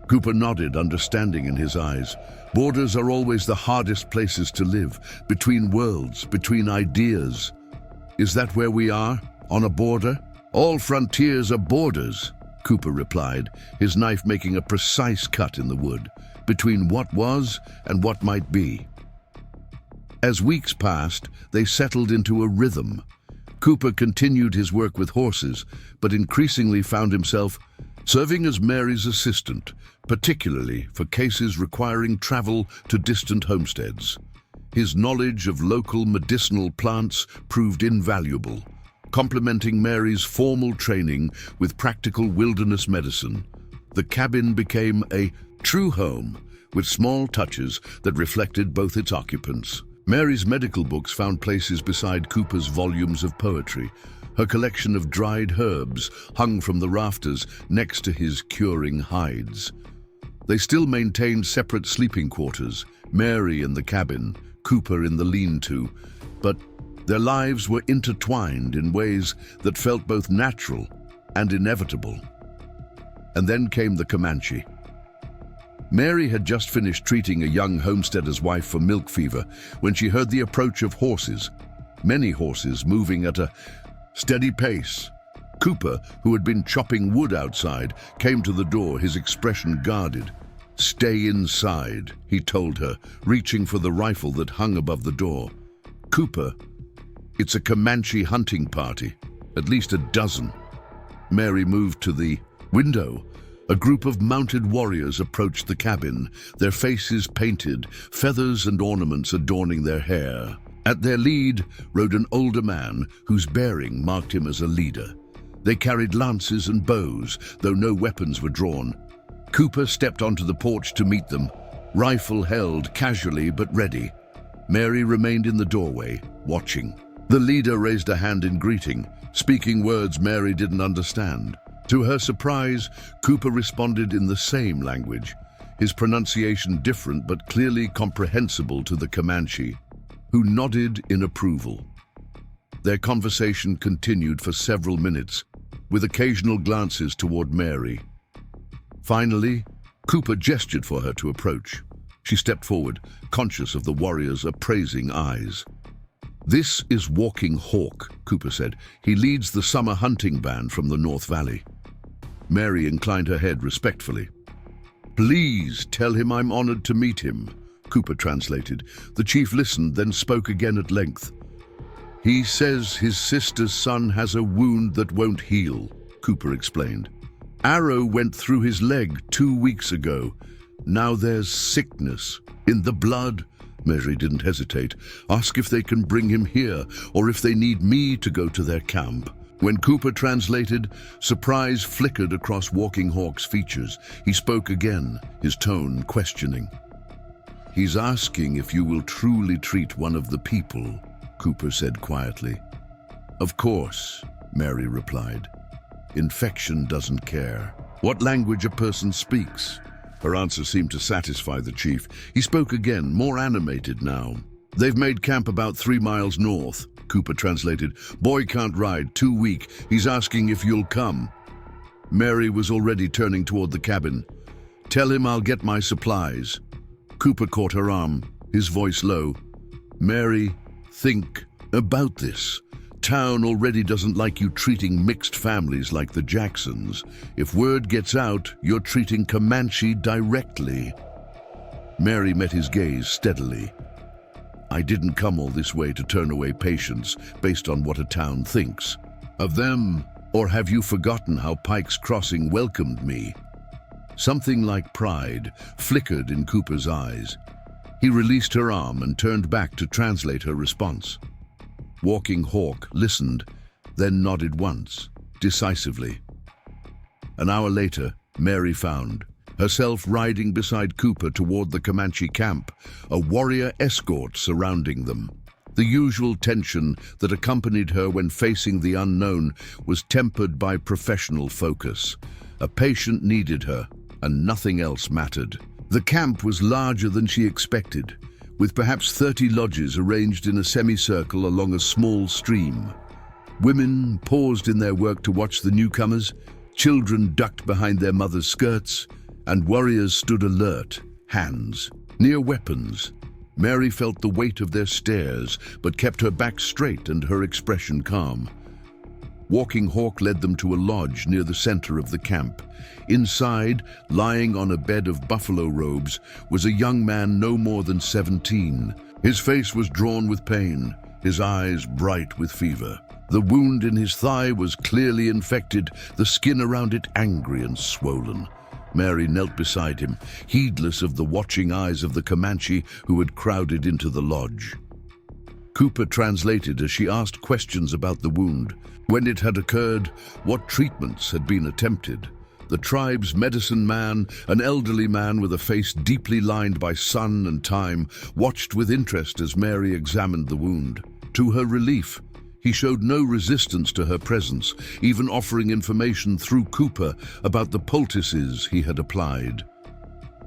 Cooper nodded, understanding in his eyes. Borders are always the hardest places to live, between worlds, between ideas. "Is that where we are? On a border?" "All frontiers are borders," Cooper replied, his knife making a precise cut in the wood, between what was and what might be. As weeks passed, they settled into a rhythm. Cooper continued his work with horses, but increasingly found himself serving as Mary's assistant, particularly for cases requiring travel to distant homesteads. His knowledge of local medicinal plants proved invaluable, complementing Mary's formal training with practical wilderness medicine. The cabin became a true home, with small touches that reflected both its occupants. Mary's medical books found places beside Cooper's volumes of poetry. Her collection of dried herbs hung from the rafters next to his curing hides. They still maintained separate sleeping quarters, Mary in the cabin, Cooper in the lean-to, but their lives were intertwined in ways that felt both natural and inevitable. And then came the Comanche. Mary had just finished treating a young homesteader's wife for milk fever when she heard the approach of horses, many horses moving at a steady pace. Cooper, who had been chopping wood outside, came to the door, his expression guarded. "Stay inside," he told her, reaching for the rifle that hung above the door. "Cooper, it's a Comanche hunting party, at least a dozen." Mary moved to the window. A group of mounted warriors approached the cabin, their faces painted, feathers and ornaments adorning their hair. At their lead rode an older man whose bearing marked him as a leader. They carried lances and bows, though no weapons were drawn. Cooper stepped onto the porch to meet them, rifle held casually but ready. Mary remained in the doorway, watching. The leader raised a hand in greeting, speaking words Mary didn't understand. To her surprise, Cooper responded in the same language, his pronunciation different but clearly comprehensible to the Comanche, who nodded in approval. Their conversation continued for several minutes, with occasional glances toward Mary. Finally, Cooper gestured for her to approach. She stepped forward, conscious of the warrior's appraising eyes. "This is Walking Hawk," Cooper said. "He leads the summer hunting band from the North Valley." Mary inclined her head respectfully. "Please tell him I'm honored to meet him," Cooper translated. The chief listened, then spoke again at length. "He says his sister's son has a wound that won't heal," Cooper explained. "Arrow went through his leg 2 weeks ago. Now there's sickness in the blood." Mary didn't hesitate. "Ask if they can bring him here, or if they need me to go to their camp." When Cooper translated, surprise flickered across Walking Hawk's features. He spoke again, his tone questioning. "He's asking if you will truly treat one of the people," Cooper said quietly. "Of course," Mary replied. "Infection doesn't care what language a person speaks." Her answer seemed to satisfy the chief. He spoke again, more animated now. "They've made camp about 3 miles north," Cooper translated. "Boy can't ride, too weak. He's asking if you'll come." Mary was already turning toward the cabin. "Tell him I'll get my supplies." Cooper caught her arm, his voice low. "Mary, think about this. Town already doesn't like you treating mixed families like the Jacksons. If word gets out, you're treating Comanche directly." Mary met his gaze steadily. "I didn't come all this way to turn away patients based on what a town thinks of them. Or have you forgotten how Pike's Crossing welcomed me?" Something like pride flickered in Cooper's eyes. He released her arm and turned back to translate her response. Walking Hawk listened, then nodded once, decisively. An hour later, Mary found herself riding beside Cooper toward the Comanche camp, a warrior escort surrounding them. The usual tension that accompanied her when facing the unknown was tempered by professional focus. A patient needed her, and nothing else mattered. The camp was larger than she expected, with perhaps 30 lodges arranged in a semicircle along a small stream. Women paused in their work to watch the newcomers, children ducked behind their mothers' skirts, and warriors stood alert, hands near weapons. Mary felt the weight of their stares, but kept her back straight and her expression calm. Walking Hawk led them to a lodge near the center of the camp. Inside, lying on a bed of buffalo robes, was a young man no more than 17. His face was drawn with pain, his eyes bright with fever. The wound in his thigh was clearly infected, the skin around it angry and swollen. Mary knelt beside him, heedless of the watching eyes of the Comanche who had crowded into the lodge. Cooper translated as she asked questions about the wound, when it had occurred, what treatments had been attempted. The tribe's medicine man, an elderly man with a face deeply lined by sun and time, watched with interest as Mary examined the wound. To her relief, he showed no resistance to her presence, even offering information through Cooper about the poultices he had applied.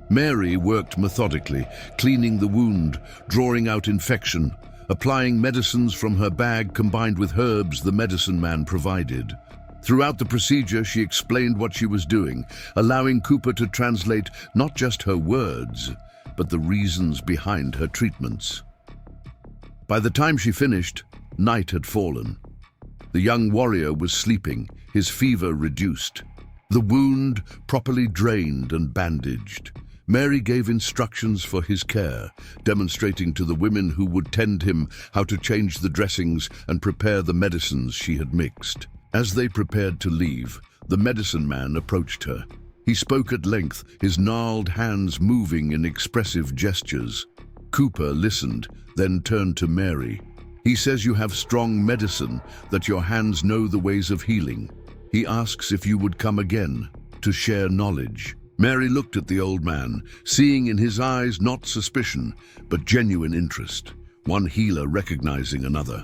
Mary worked methodically, cleaning the wound, drawing out infection, applying medicines from her bag combined with herbs the medicine man provided. Throughout the procedure, she explained what she was doing, allowing Cooper to translate not just her words, but the reasons behind her treatments. By the time she finished, night had fallen. The young warrior was sleeping, his fever reduced. The wound properly drained and bandaged. Mary gave instructions for his care, demonstrating to the women who would tend him how to change the dressings and prepare the medicines she had mixed. As they prepared to leave, the medicine man approached her. He spoke at length, his gnarled hands moving in expressive gestures. Cooper listened, then turned to Mary. He says you have strong medicine, that your hands know the ways of healing. He asks if you would come again, to share knowledge. Mary looked at the old man, seeing in his eyes not suspicion, but genuine interest, one healer recognizing another.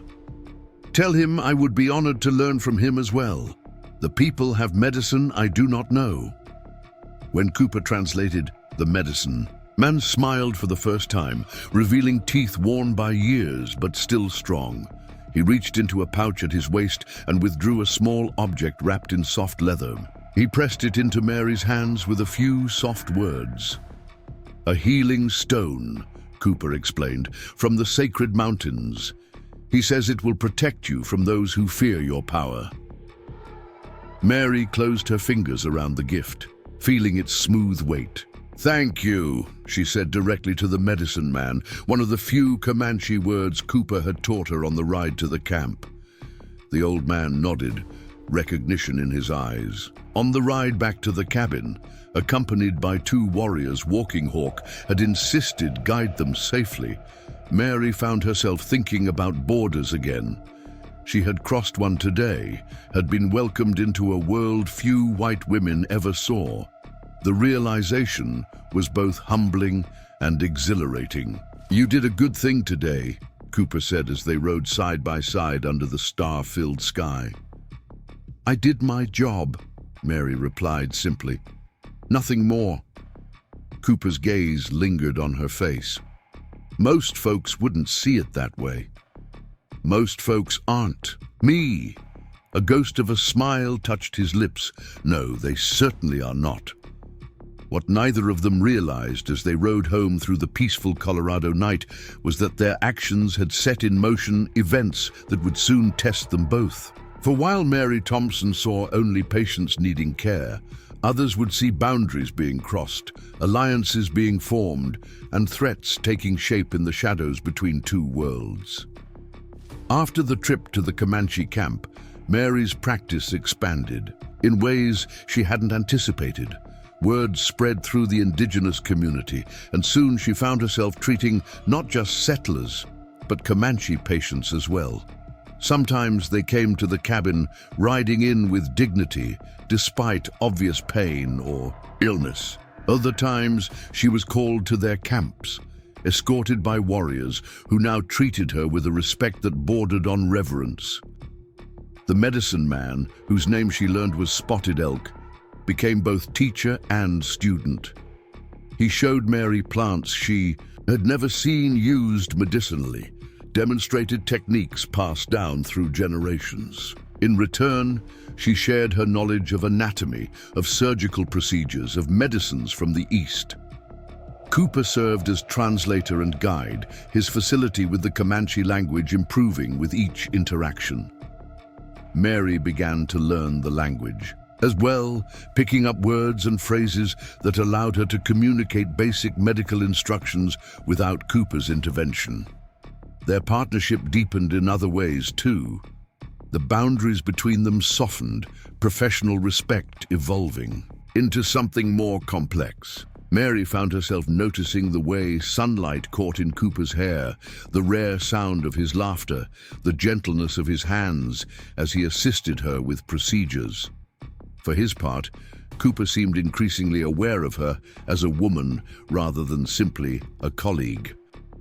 Tell him I would be honored to learn from him as well. The people have medicine I do not know. When Cooper translated the medicine, man smiled for the first time, revealing teeth worn by years but still strong. He reached into a pouch at his waist and withdrew a small object wrapped in soft leather. He pressed it into Mary's hands with a few soft words. A healing stone, Cooper explained, from the sacred mountains. He says it will protect you from those who fear your power. Mary closed her fingers around the gift, feeling its smooth weight. Thank you, she said directly to the medicine man, one of the few Comanche words Cooper had taught her on the ride to the camp. The old man nodded, recognition in his eyes. On the ride back to the cabin, accompanied by two warriors, Walking Hawk had insisted guide them safely. Mary found herself thinking about borders again. She had crossed one today, had been welcomed into a world few white women ever saw. The realization was both humbling and exhilarating. You did a good thing today, Cooper said as they rode side by side under the star-filled sky. I did my job, Mary replied simply. Nothing more. Cooper's gaze lingered on her face. Most folks wouldn't see it that way. Most folks aren't. Me. A ghost of a smile touched his lips. No, they certainly are not. What neither of them realized as they rode home through the peaceful Colorado night was that their actions had set in motion events that would soon test them both. For while Mary Thompson saw only patients needing care, others would see boundaries being crossed, alliances being formed, and threats taking shape in the shadows between two worlds. After the trip to the Comanche camp, Mary's practice expanded in ways she hadn't anticipated. Word spread through the indigenous community, and soon she found herself treating not just settlers, but Comanche patients as well. Sometimes they came to the cabin riding in with dignity, despite obvious pain or illness. Other times, she was called to their camps, escorted by warriors who now treated her with a respect that bordered on reverence. The medicine man, whose name she learned was Spotted Elk, became both teacher and student. He showed Mary plants she had never seen used medicinally, demonstrated techniques passed down through generations. In return, she shared her knowledge of anatomy, of surgical procedures, of medicines from the East. Cooper served as translator and guide, his facility with the Comanche language improving with each interaction. Mary began to learn the language as well, picking up words and phrases that allowed her to communicate basic medical instructions without Cooper's intervention. Their partnership deepened in other ways too. The boundaries between them softened, professional respect evolving into something more complex. Mary found herself noticing the way sunlight caught in Cooper's hair, the rare sound of his laughter, the gentleness of his hands as he assisted her with procedures. For his part, Cooper seemed increasingly aware of her as a woman rather than simply a colleague.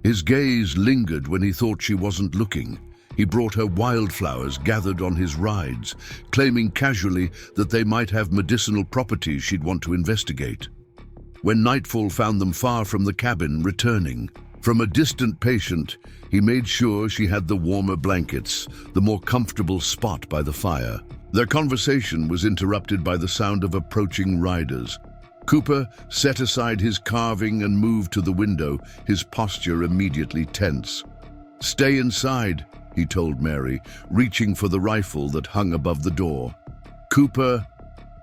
His gaze lingered when he thought she wasn't looking. He brought her wildflowers gathered on his rides, claiming casually that they might have medicinal properties she'd want to investigate. When nightfall found them far from the cabin, returning from a distant patient, he made sure she had the warmer blankets, the more comfortable spot by the fire. Their conversation was interrupted by the sound of approaching riders. Cooper set aside his carving and moved to the window, his posture immediately tense. "Stay inside," he told Mary, reaching for the rifle that hung above the door. "Cooper,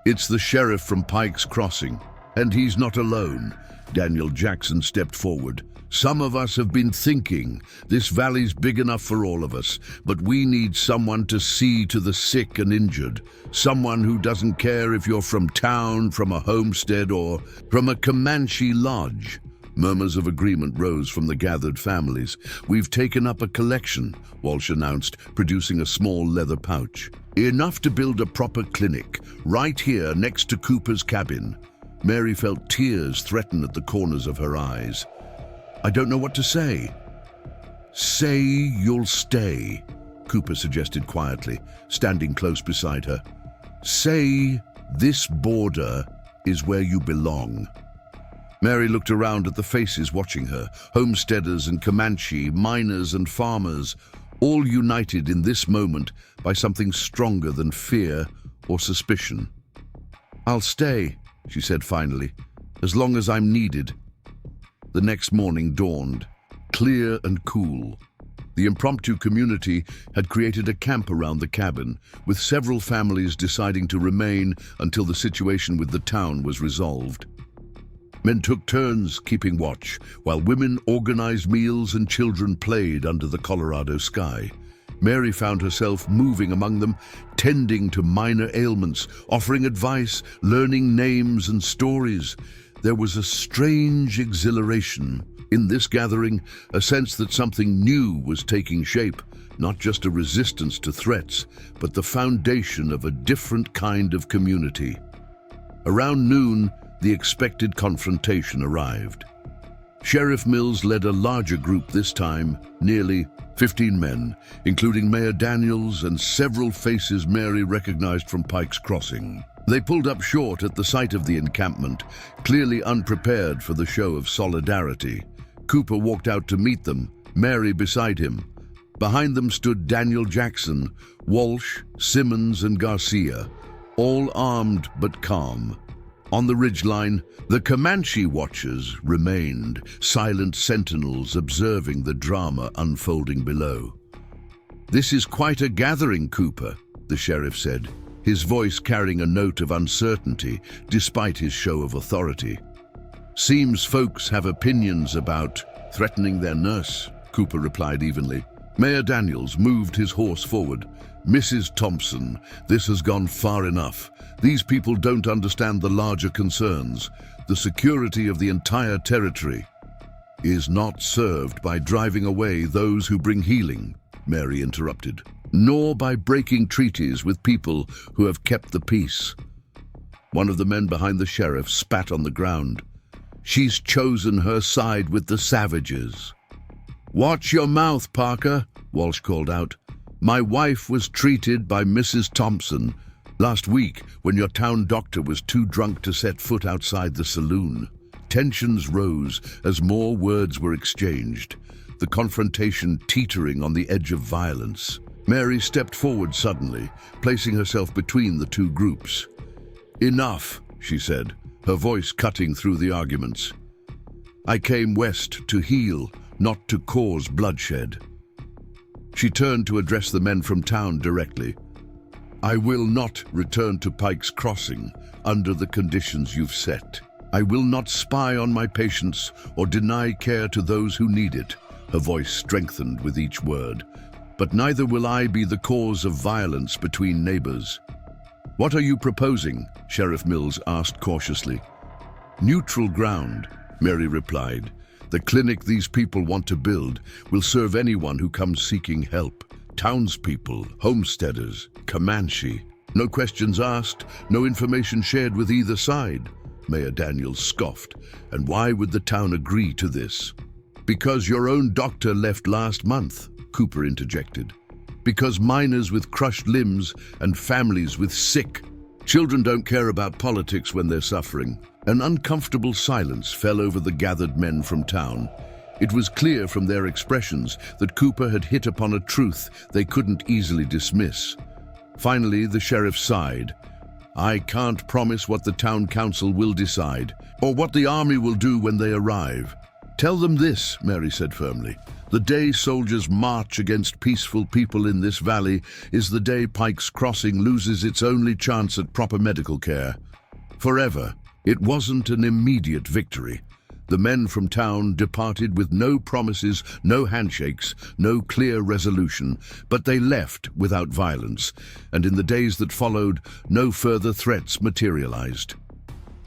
it's the sheriff from Pike's Crossing. And he's not alone." Daniel Jackson stepped forward. "Some of us have been thinking, this valley's big enough for all of us, but we need someone to see to the sick and injured. Someone who doesn't care if you're from town, from a homestead, or from a Comanche lodge." Murmurs of agreement rose from the gathered families. "We've taken up a collection," Walsh announced, producing a small leather pouch. "Enough to build a proper clinic, right here next to Cooper's cabin." Mary felt tears threaten at the corners of her eyes. "I don't know what to say." "Say you'll stay," Cooper suggested quietly, standing close beside her. "Say this border is where you belong." Mary looked around at the faces watching her, homesteaders and Comanche, miners and farmers, all united in this moment by something stronger than fear or suspicion. "I'll stay," she said finally, "as long as I'm needed." The next morning dawned, clear and cool. The impromptu community had created a camp around the cabin, with several families deciding to remain until the situation with the town was resolved. Men took turns keeping watch, while women organized meals and children played under the Colorado sky. Mary found herself moving among them, tending to minor ailments, offering advice, learning names and stories. There was a strange exhilaration in this gathering, a sense that something new was taking shape, not just a resistance to threats, but the foundation of a different kind of community. Around noon, the expected confrontation arrived. Sheriff Mills led a larger group this time, nearly 15 men, including Mayor Daniels and several faces Mary recognized from Pike's Crossing. They pulled up short at the sight of the encampment, clearly unprepared for the show of solidarity. Cooper walked out to meet them, Mary beside him. Behind them stood Daniel Jackson, Walsh, Simmons, and Garcia, all armed but calm. On the ridgeline, the Comanche watchers remained, silent sentinels observing the drama unfolding below. "This is quite a gathering, Cooper," the sheriff said, his voice carrying a note of uncertainty despite his show of authority. "Seems folks have opinions about threatening their nurse," Cooper replied evenly. Mayor Daniels moved his horse forward. "Mrs. Thompson, this has gone far enough. These people don't understand the larger concerns. The security of the entire territory is not served by driving away those who bring healing," Mary interrupted, "nor by breaking treaties with people who have kept the peace." One of the men behind the sheriff spat on the ground. "She's chosen her side with the savages." "Watch your mouth, Parker," Walsh called out. "My wife was treated by Mrs. Thompson last week when your town doctor was too drunk to set foot outside the saloon." Tensions rose as more words were exchanged, the confrontation teetering on the edge of violence. Mary stepped forward suddenly, placing herself between the two groups. "Enough," she said, her voice cutting through the arguments. "I came west to heal, not to cause bloodshed." She turned to address the men from town directly. "I will not return to Pike's Crossing under the conditions you've set. I will not spy on my patients or deny care to those who need it." Her voice strengthened with each word. but neither will I be the cause of violence between neighbors. What are you proposing? Sheriff Mills asked cautiously. Neutral ground, Mary replied. The clinic these people want to build will serve anyone who comes seeking help. Townspeople, homesteaders, Comanche. No questions asked, no information shared with either side. Mayor Daniels scoffed. And why would the town agree to this? Because your own doctor left last month, Cooper interjected. Because miners with crushed limbs and families with sick. Children don't care about politics when they're suffering. An uncomfortable silence fell over the gathered men from town. It was clear from their expressions that Cooper had hit upon a truth they couldn't easily dismiss. Finally, the sheriff sighed. I can't promise what the town council will decide, or what the army will do when they arrive. Tell them this, Mary said firmly. The day soldiers march against peaceful people in this valley is the day Pike's Crossing loses its only chance at proper medical care. Forever. It wasn't an immediate victory. The men from town departed with no promises, no handshakes, no clear resolution, but they left without violence, and in the days that followed, no further threats materialized.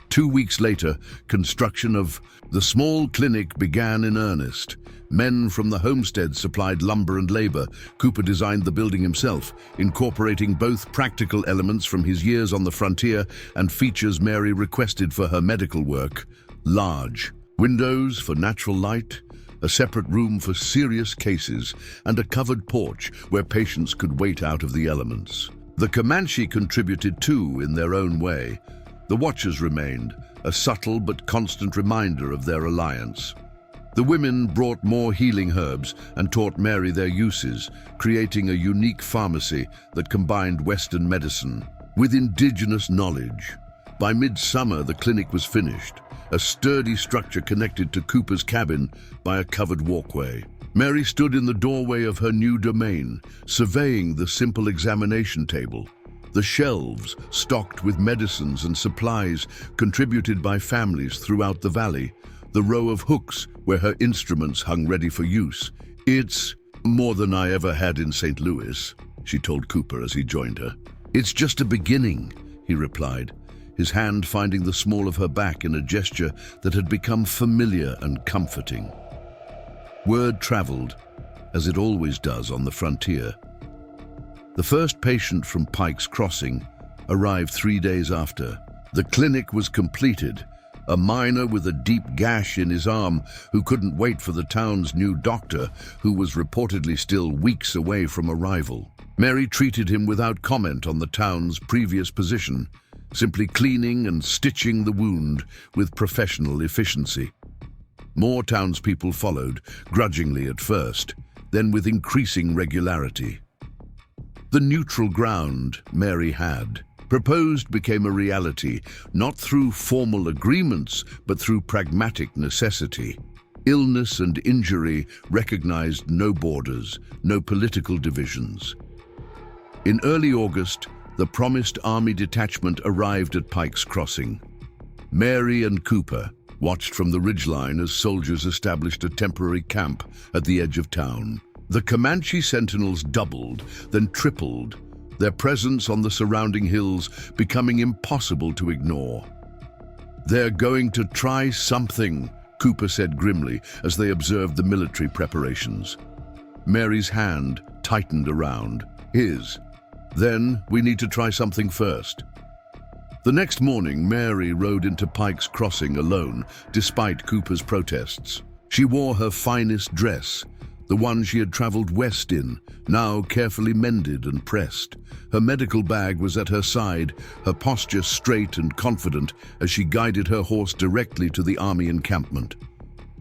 2 weeks later, construction of the small clinic began in earnest. Men from the homestead supplied lumber and labor. Cooper designed the building himself, incorporating both practical elements from his years on the frontier and features Mary requested for her medical work. Large. Windows for natural light, a separate room for serious cases, and a covered porch where patients could wait out of the elements. The Comanche contributed too in their own way. The Watchers remained, a subtle but constant reminder of their alliance. The women brought more healing herbs and taught Mary their uses, creating a unique pharmacy that combined Western medicine with indigenous knowledge. By midsummer, the clinic was finished, a sturdy structure connected to Cooper's cabin by a covered walkway. Mary stood in the doorway of her new domain, surveying the simple examination table. The shelves, stocked with medicines and supplies contributed by families throughout the valley. The row of hooks where her instruments hung ready for use. It's more than I ever had in St. Louis, she told Cooper as he joined her. It's just a beginning, he replied, his hand finding the small of her back in a gesture that had become familiar and comforting. Word traveled, as it always does on the frontier. The first patient from Pike's Crossing arrived 3 days after. The clinic was completed. A miner with a deep gash in his arm who couldn't wait for the town's new doctor, who was reportedly still weeks away from arrival. Mary treated him without comment on the town's previous position, simply cleaning and stitching the wound with professional efficiency. More townspeople followed, grudgingly at first, then with increasing regularity. The neutral ground Mary had proposed became a reality, not through formal agreements, but through pragmatic necessity. Illness and injury recognized no borders, no political divisions. In early August, the promised army detachment arrived at Pike's Crossing. Mary and Cooper watched from the ridgeline as soldiers established a temporary camp at the edge of town. The Comanche sentinels doubled, then tripled, their presence on the surrounding hills becoming impossible to ignore. They're going to try something, Cooper said grimly as they observed the military preparations. Mary's hand tightened around his. Then we need to try something first. The next morning, Mary rode into Pike's Crossing alone, despite Cooper's protests. She wore her finest dress, the one she had traveled west in, now carefully mended and pressed. Her medical bag was at her side, her posture straight and confident as she guided her horse directly to the army encampment.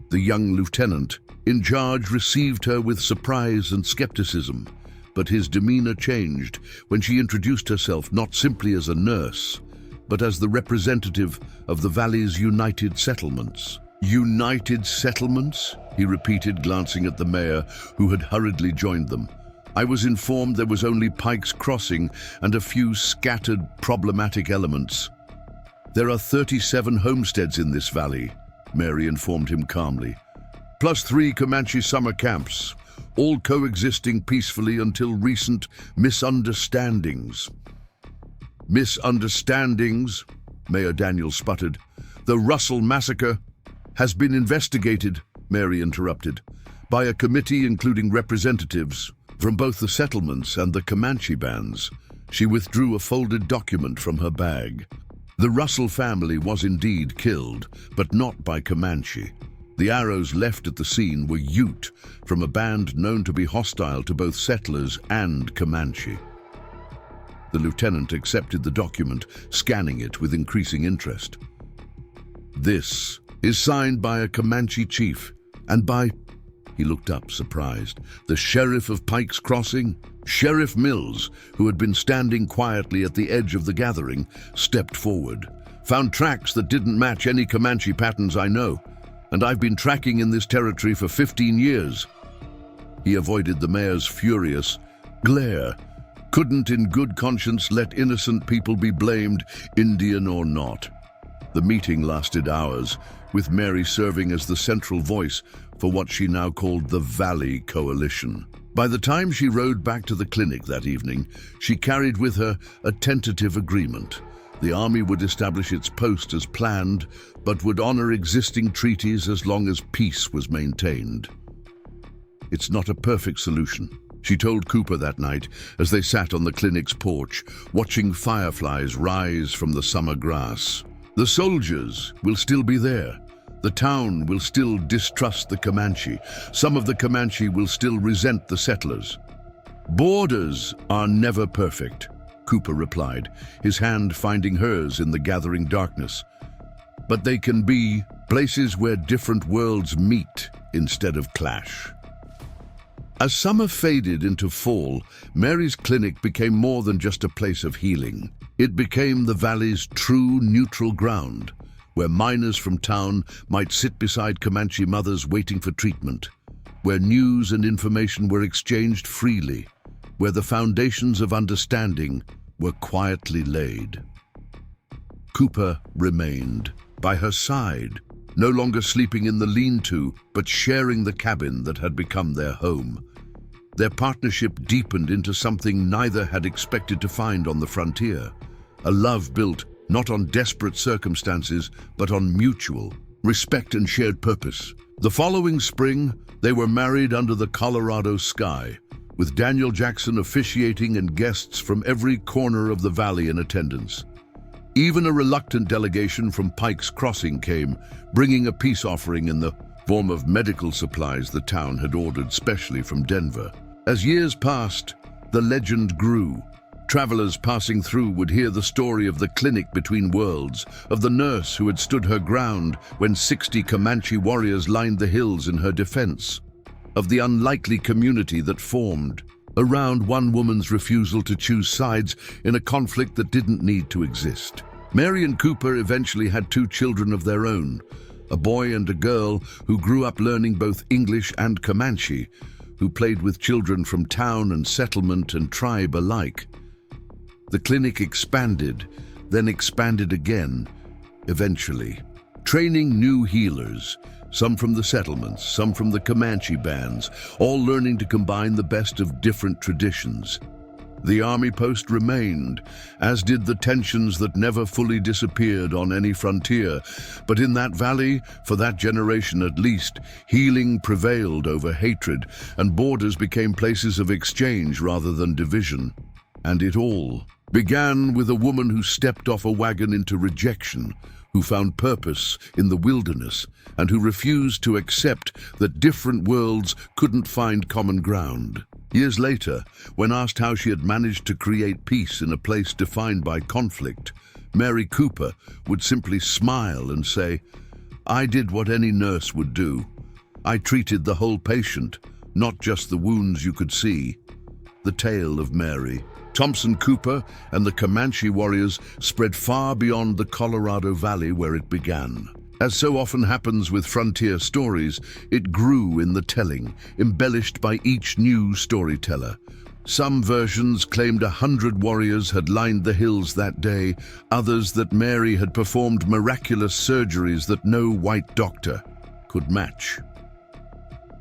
The young lieutenant in charge received her with surprise and skepticism, but his demeanor changed when she introduced herself not simply as a nurse, but as the representative of the valley's United Settlements. United Settlements? He repeated, glancing at the mayor, who had hurriedly joined them. I was informed there was only Pike's Crossing and a few scattered, problematic elements. There are 37 homesteads in this valley, Mary informed him calmly, plus 3 Comanche summer camps, all coexisting peacefully until recent misunderstandings. Misunderstandings, Mayor Daniel sputtered. The Russell massacre has been investigated, Mary interrupted, by a committee including representatives from both the settlements and the Comanche bands. She withdrew a folded document from her bag. The Russell family was indeed killed, but not by Comanche. The arrows left at the scene were Ute, from a band known to be hostile to both settlers and Comanche. The lieutenant accepted the document, scanning it with increasing interest. This is signed by a Comanche chief, and by... He looked up, surprised. The sheriff of Pike's Crossing, Sheriff Mills, who had been standing quietly at the edge of the gathering, stepped forward. Found tracks that didn't match any Comanche patterns I know, and I've been tracking in this territory for 15 years. He avoided the mayor's furious glare. Couldn't in good conscience let innocent people be blamed, Indian or not. The meeting lasted hours, with Mary serving as the central voice for what she now called the Valley Coalition. By the time she rode back to the clinic that evening, she carried with her a tentative agreement. The army would establish its post as planned, but would honor existing treaties as long as peace was maintained. It's not a perfect solution, she told Cooper that night as they sat on the clinic's porch, watching fireflies rise from the summer grass. The soldiers will still be there. The town will still distrust the Comanche. Some of the Comanche will still resent the settlers. Borders are never perfect, Cooper replied, his hand finding hers in the gathering darkness. But they can be places where different worlds meet instead of clash. As summer faded into fall, Mary's clinic became more than just a place of healing. It became the valley's true neutral ground, where miners from town might sit beside Comanche mothers waiting for treatment, where news and information were exchanged freely, where the foundations of understanding were quietly laid. Cooper remained by her side, no longer sleeping in the lean-to, but sharing the cabin that had become their home. Their partnership deepened into something neither had expected to find on the frontier, a love built not on desperate circumstances, but on mutual respect and shared purpose. The following spring, they were married under the Colorado sky, with Daniel Jackson officiating and guests from every corner of the valley in attendance. Even a reluctant delegation from Pike's Crossing came, bringing a peace offering in the form of medical supplies the town had ordered specially from Denver. As years passed, the legend grew. Travelers passing through would hear the story of the clinic between worlds, of the nurse who had stood her ground when 60 Comanche warriors lined the hills in her defense, of the unlikely community that formed around one woman's refusal to choose sides in a conflict that didn't need to exist. Mary and Cooper eventually had 2 children of their own, a boy and a girl who grew up learning both English and Comanche, who played with children from town and settlement and tribe alike. The clinic expanded, then expanded again, eventually, training new healers, some from the settlements, some from the Comanche bands, all learning to combine the best of different traditions. The army post remained, as did the tensions that never fully disappeared on any frontier. But in that valley, for that generation at least, healing prevailed over hatred, and borders became places of exchange rather than division. And it all began with a woman who stepped off a wagon into rejection, who found purpose in the wilderness, and who refused to accept that different worlds couldn't find common ground. Years later, when asked how she had managed to create peace in a place defined by conflict, Mary Cooper would simply smile and say, "I did what any nurse would do. I treated the whole patient, not just the wounds you could see." The tale of Mary, Thompson Cooper, and the Comanche warriors spread far beyond the Colorado Valley where it began. As so often happens with frontier stories, it grew in the telling, embellished by each new storyteller. Some versions claimed 100 warriors had lined the hills that day, others that Mary had performed miraculous surgeries that no white doctor could match.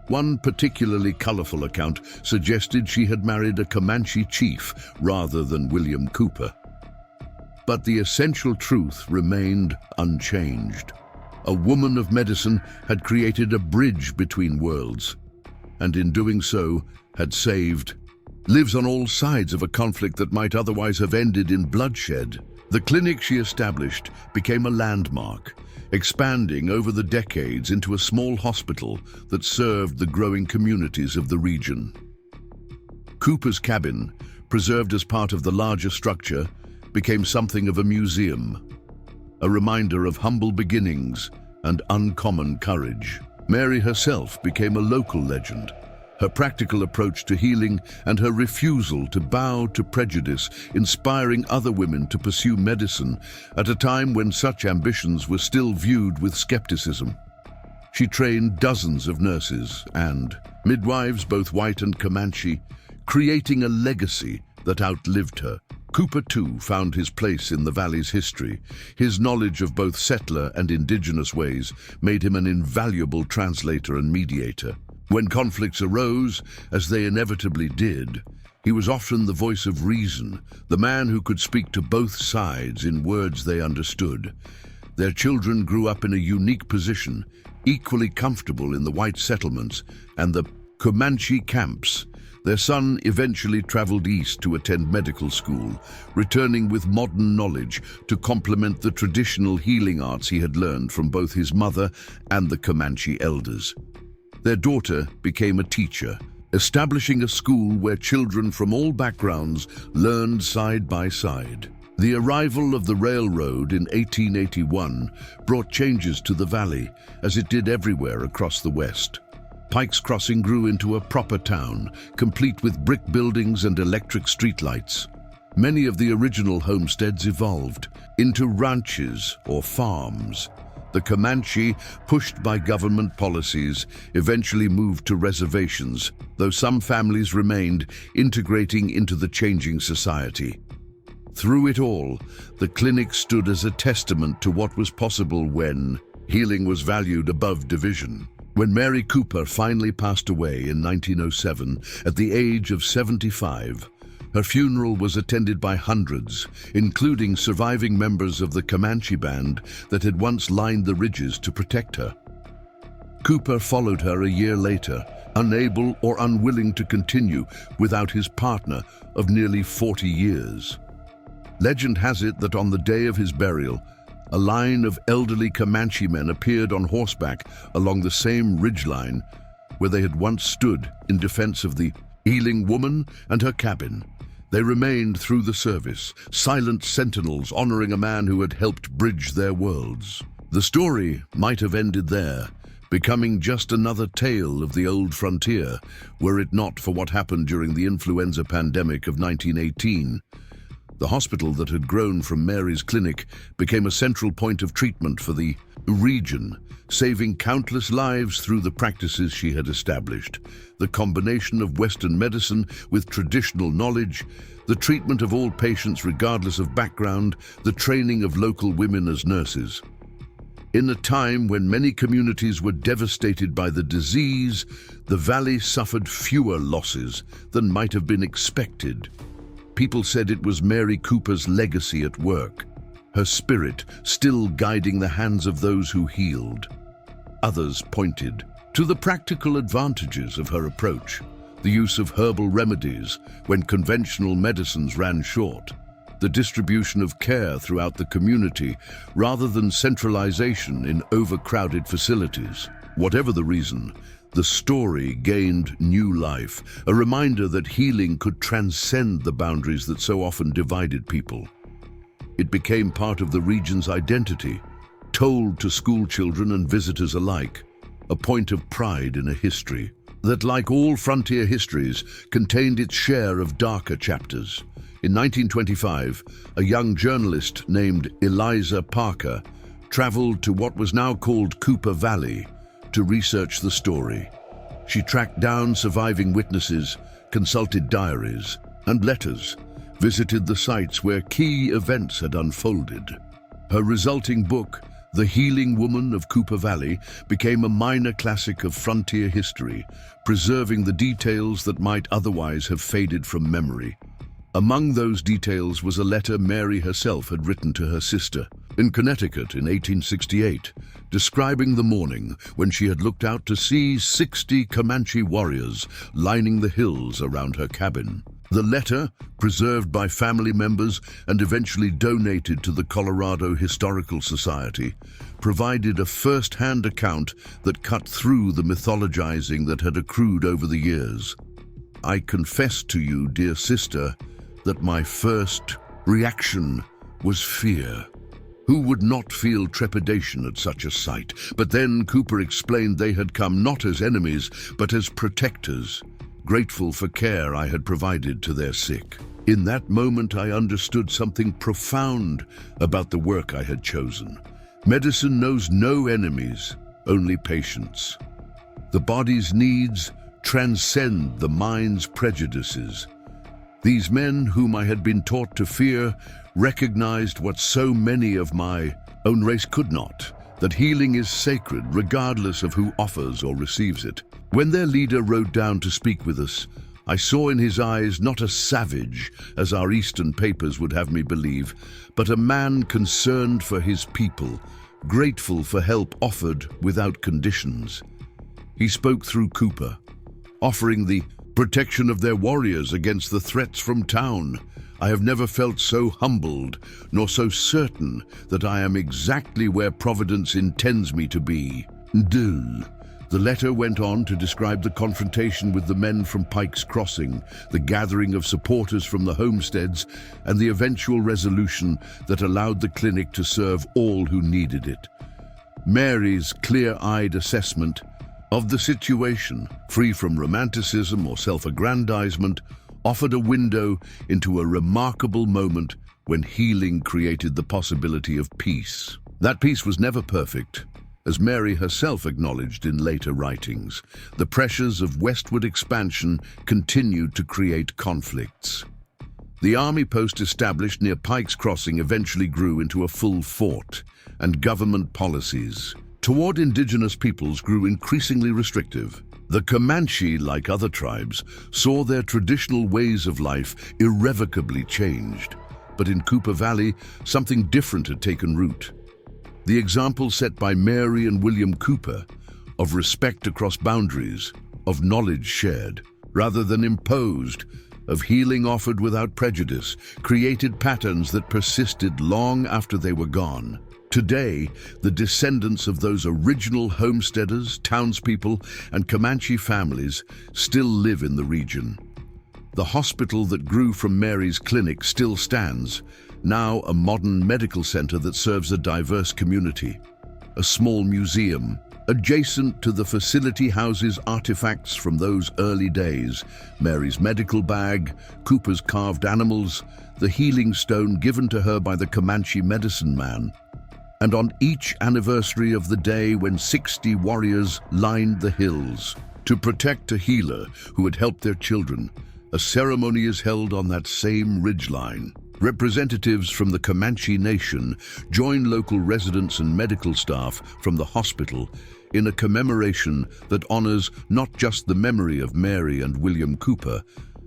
One particularly colorful account suggested she had married a Comanche chief rather than William Cooper. But the essential truth remained unchanged. A woman of medicine had created a bridge between worlds, and in doing so had saved lives on all sides of a conflict that might otherwise have ended in bloodshed. The clinic she established became a landmark, expanding over the decades into a small hospital that served the growing communities of the region. Cooper's cabin, preserved as part of the larger structure, became something of a museum, a reminder of humble beginnings and uncommon courage. Mary herself became a local legend. Her practical approach to healing and her refusal to bow to prejudice, inspiring other women to pursue medicine at a time when such ambitions were still viewed with skepticism. She trained dozens of nurses and midwives, both white and Comanche, creating a legacy that outlived her. Cooper, too, found his place in the valley's history. His knowledge of both settler and indigenous ways made him an invaluable translator and mediator. When conflicts arose, as they inevitably did, he was often the voice of reason, the man who could speak to both sides in words they understood. Their children grew up in a unique position, equally comfortable in the white settlements and the Comanche camps. Their son eventually traveled east to attend medical school, returning with modern knowledge to complement the traditional healing arts he had learned from both his mother and the Comanche elders. Their daughter became a teacher, establishing a school where children from all backgrounds learned side by side. The arrival of the railroad in 1881 brought changes to the valley, as it did everywhere across the West. Pike's Crossing grew into a proper town, complete with brick buildings and electric streetlights. Many of the original homesteads evolved into ranches or farms. The Comanche, pushed by government policies, eventually moved to reservations, though some families remained, integrating into the changing society. Through it all, the clinic stood as a testament to what was possible when healing was valued above division. When Mary Cooper finally passed away in 1907 at the age of 75, her funeral was attended by hundreds, including surviving members of the Comanche band that had once lined the ridges to protect her. Cooper followed her a year later, unable or unwilling to continue without his partner of nearly 40 years. Legend has it that on the day of his burial, a line of elderly Comanche men appeared on horseback along the same ridgeline where they had once stood in defense of the healing woman and her cabin. They remained through the service, silent sentinels honoring a man who had helped bridge their worlds. The story might have ended there, becoming just another tale of the old frontier, were it not for what happened during the influenza pandemic of 1918. The hospital that had grown from Mary's clinic became a central point of treatment for the region, saving countless lives through the practices she had established. The combination of Western medicine with traditional knowledge, the treatment of all patients regardless of background, the training of local women as nurses. In a time when many communities were devastated by the disease, the valley suffered fewer losses than might have been expected. People said it was Mary Cooper's legacy at work, her spirit still guiding the hands of those who healed. Others pointed to the practical advantages of her approach, the use of herbal remedies when conventional medicines ran short, the distribution of care throughout the community rather than centralization in overcrowded facilities. Whatever the reason, the story gained new life, a reminder that healing could transcend the boundaries that so often divided people. It became part of the region's identity, told to school children and visitors alike, a point of pride in a history that, like all frontier histories, contained its share of darker chapters. In 1925, a young journalist named Eliza Parker traveled to what was now called Cooper Valley to research the story. She tracked down surviving witnesses, consulted diaries and letters, visited the sites where key events had unfolded. Her resulting book, The Healing Woman of Cooper Valley became a minor classic of frontier history, preserving the details that might otherwise have faded from memory. Among those details was a letter Mary herself had written to her sister in Connecticut in 1868, describing the morning when she had looked out to see 60 Comanche warriors lining the hills around her cabin. The letter, preserved by family members and eventually donated to the Colorado Historical Society, provided a first-hand account that cut through the mythologizing that had accrued over the years. "I confess to you, dear sister, that my first reaction was fear. Who would not feel trepidation at such a sight? But then Cooper explained they had come not as enemies, but as protectors, grateful for care I had provided to their sick. In that moment I understood something profound about the work I had chosen. Medicine knows no enemies, only patients. The body's needs transcend the mind's prejudices. These men whom I had been taught to fear recognized what so many of my own race could not, that healing is sacred regardless of who offers or receives it. When their leader rode down to speak with us, I saw in his eyes not a savage, as our Eastern papers would have me believe, but a man concerned for his people, grateful for help offered without conditions. He spoke through Cooper, offering the protection of their warriors against the threats from town. I have never felt so humbled, nor so certain that I am exactly where Providence intends me to be. Dill. The letter went on to describe the confrontation with the men from Pike's Crossing, the gathering of supporters from the homesteads, and the eventual resolution that allowed the clinic to serve all who needed it. Mary's clear-eyed assessment of the situation, free from romanticism or self-aggrandizement, offered a window into a remarkable moment when healing created the possibility of peace. That peace was never perfect. As Mary herself acknowledged in later writings, the pressures of westward expansion continued to create conflicts. The army post established near Pike's Crossing eventually grew into a full fort, and government policies toward indigenous peoples grew increasingly restrictive. The Comanche, like other tribes, saw their traditional ways of life irrevocably changed. But in Cooper Valley, something different had taken root. The example set by Mary and William Cooper of respect across boundaries, of knowledge shared, rather than imposed, of healing offered without prejudice, created patterns that persisted long after they were gone. Today, the descendants of those original homesteaders, townspeople, and Comanche families still live in the region. The hospital that grew from Mary's clinic still stands, now a modern medical center that serves a diverse community. A small museum, adjacent to the facility, houses artifacts from those early days: Mary's medical bag, Cooper's carved animals, the healing stone given to her by the Comanche medicine man. And on each anniversary of the day when 60 warriors lined the hills to protect a healer who had helped their children, a ceremony is held on that same ridgeline. Representatives from the Comanche Nation join local residents and medical staff from the hospital in a commemoration that honors not just the memory of Mary and William Cooper,